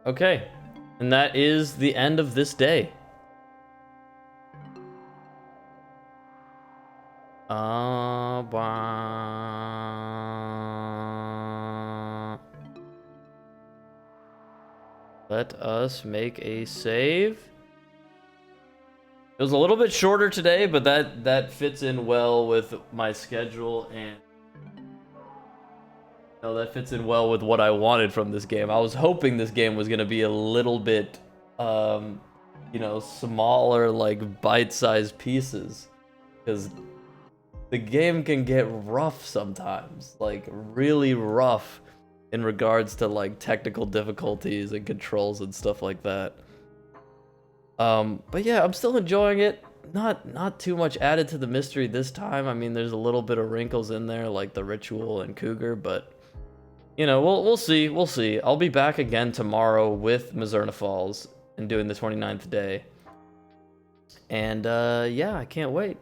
Speaker 1: Okay, and that is the end of this day. Let us make a save. It was a little bit shorter today, but that fits in well with my schedule, and that fits in well with what I wanted from this game. I was hoping this game was gonna be a little bit, smaller, like bite-sized pieces, because the game can get rough sometimes, like really rough in regards to like technical difficulties and controls and stuff like that. But yeah, I'm still enjoying it. Not too much added to the mystery this time. I mean, there's a little bit of wrinkles in there, like the ritual and Cougar, but we'll see. We'll see. I'll be back again tomorrow with Mizzurna Falls and doing the 29th day. And yeah, I can't wait.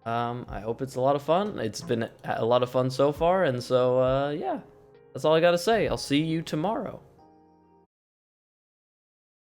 Speaker 1: I hope it's a lot of fun. It's been a lot of fun so far, and so yeah, that's all I gotta say. I'll see you tomorrow.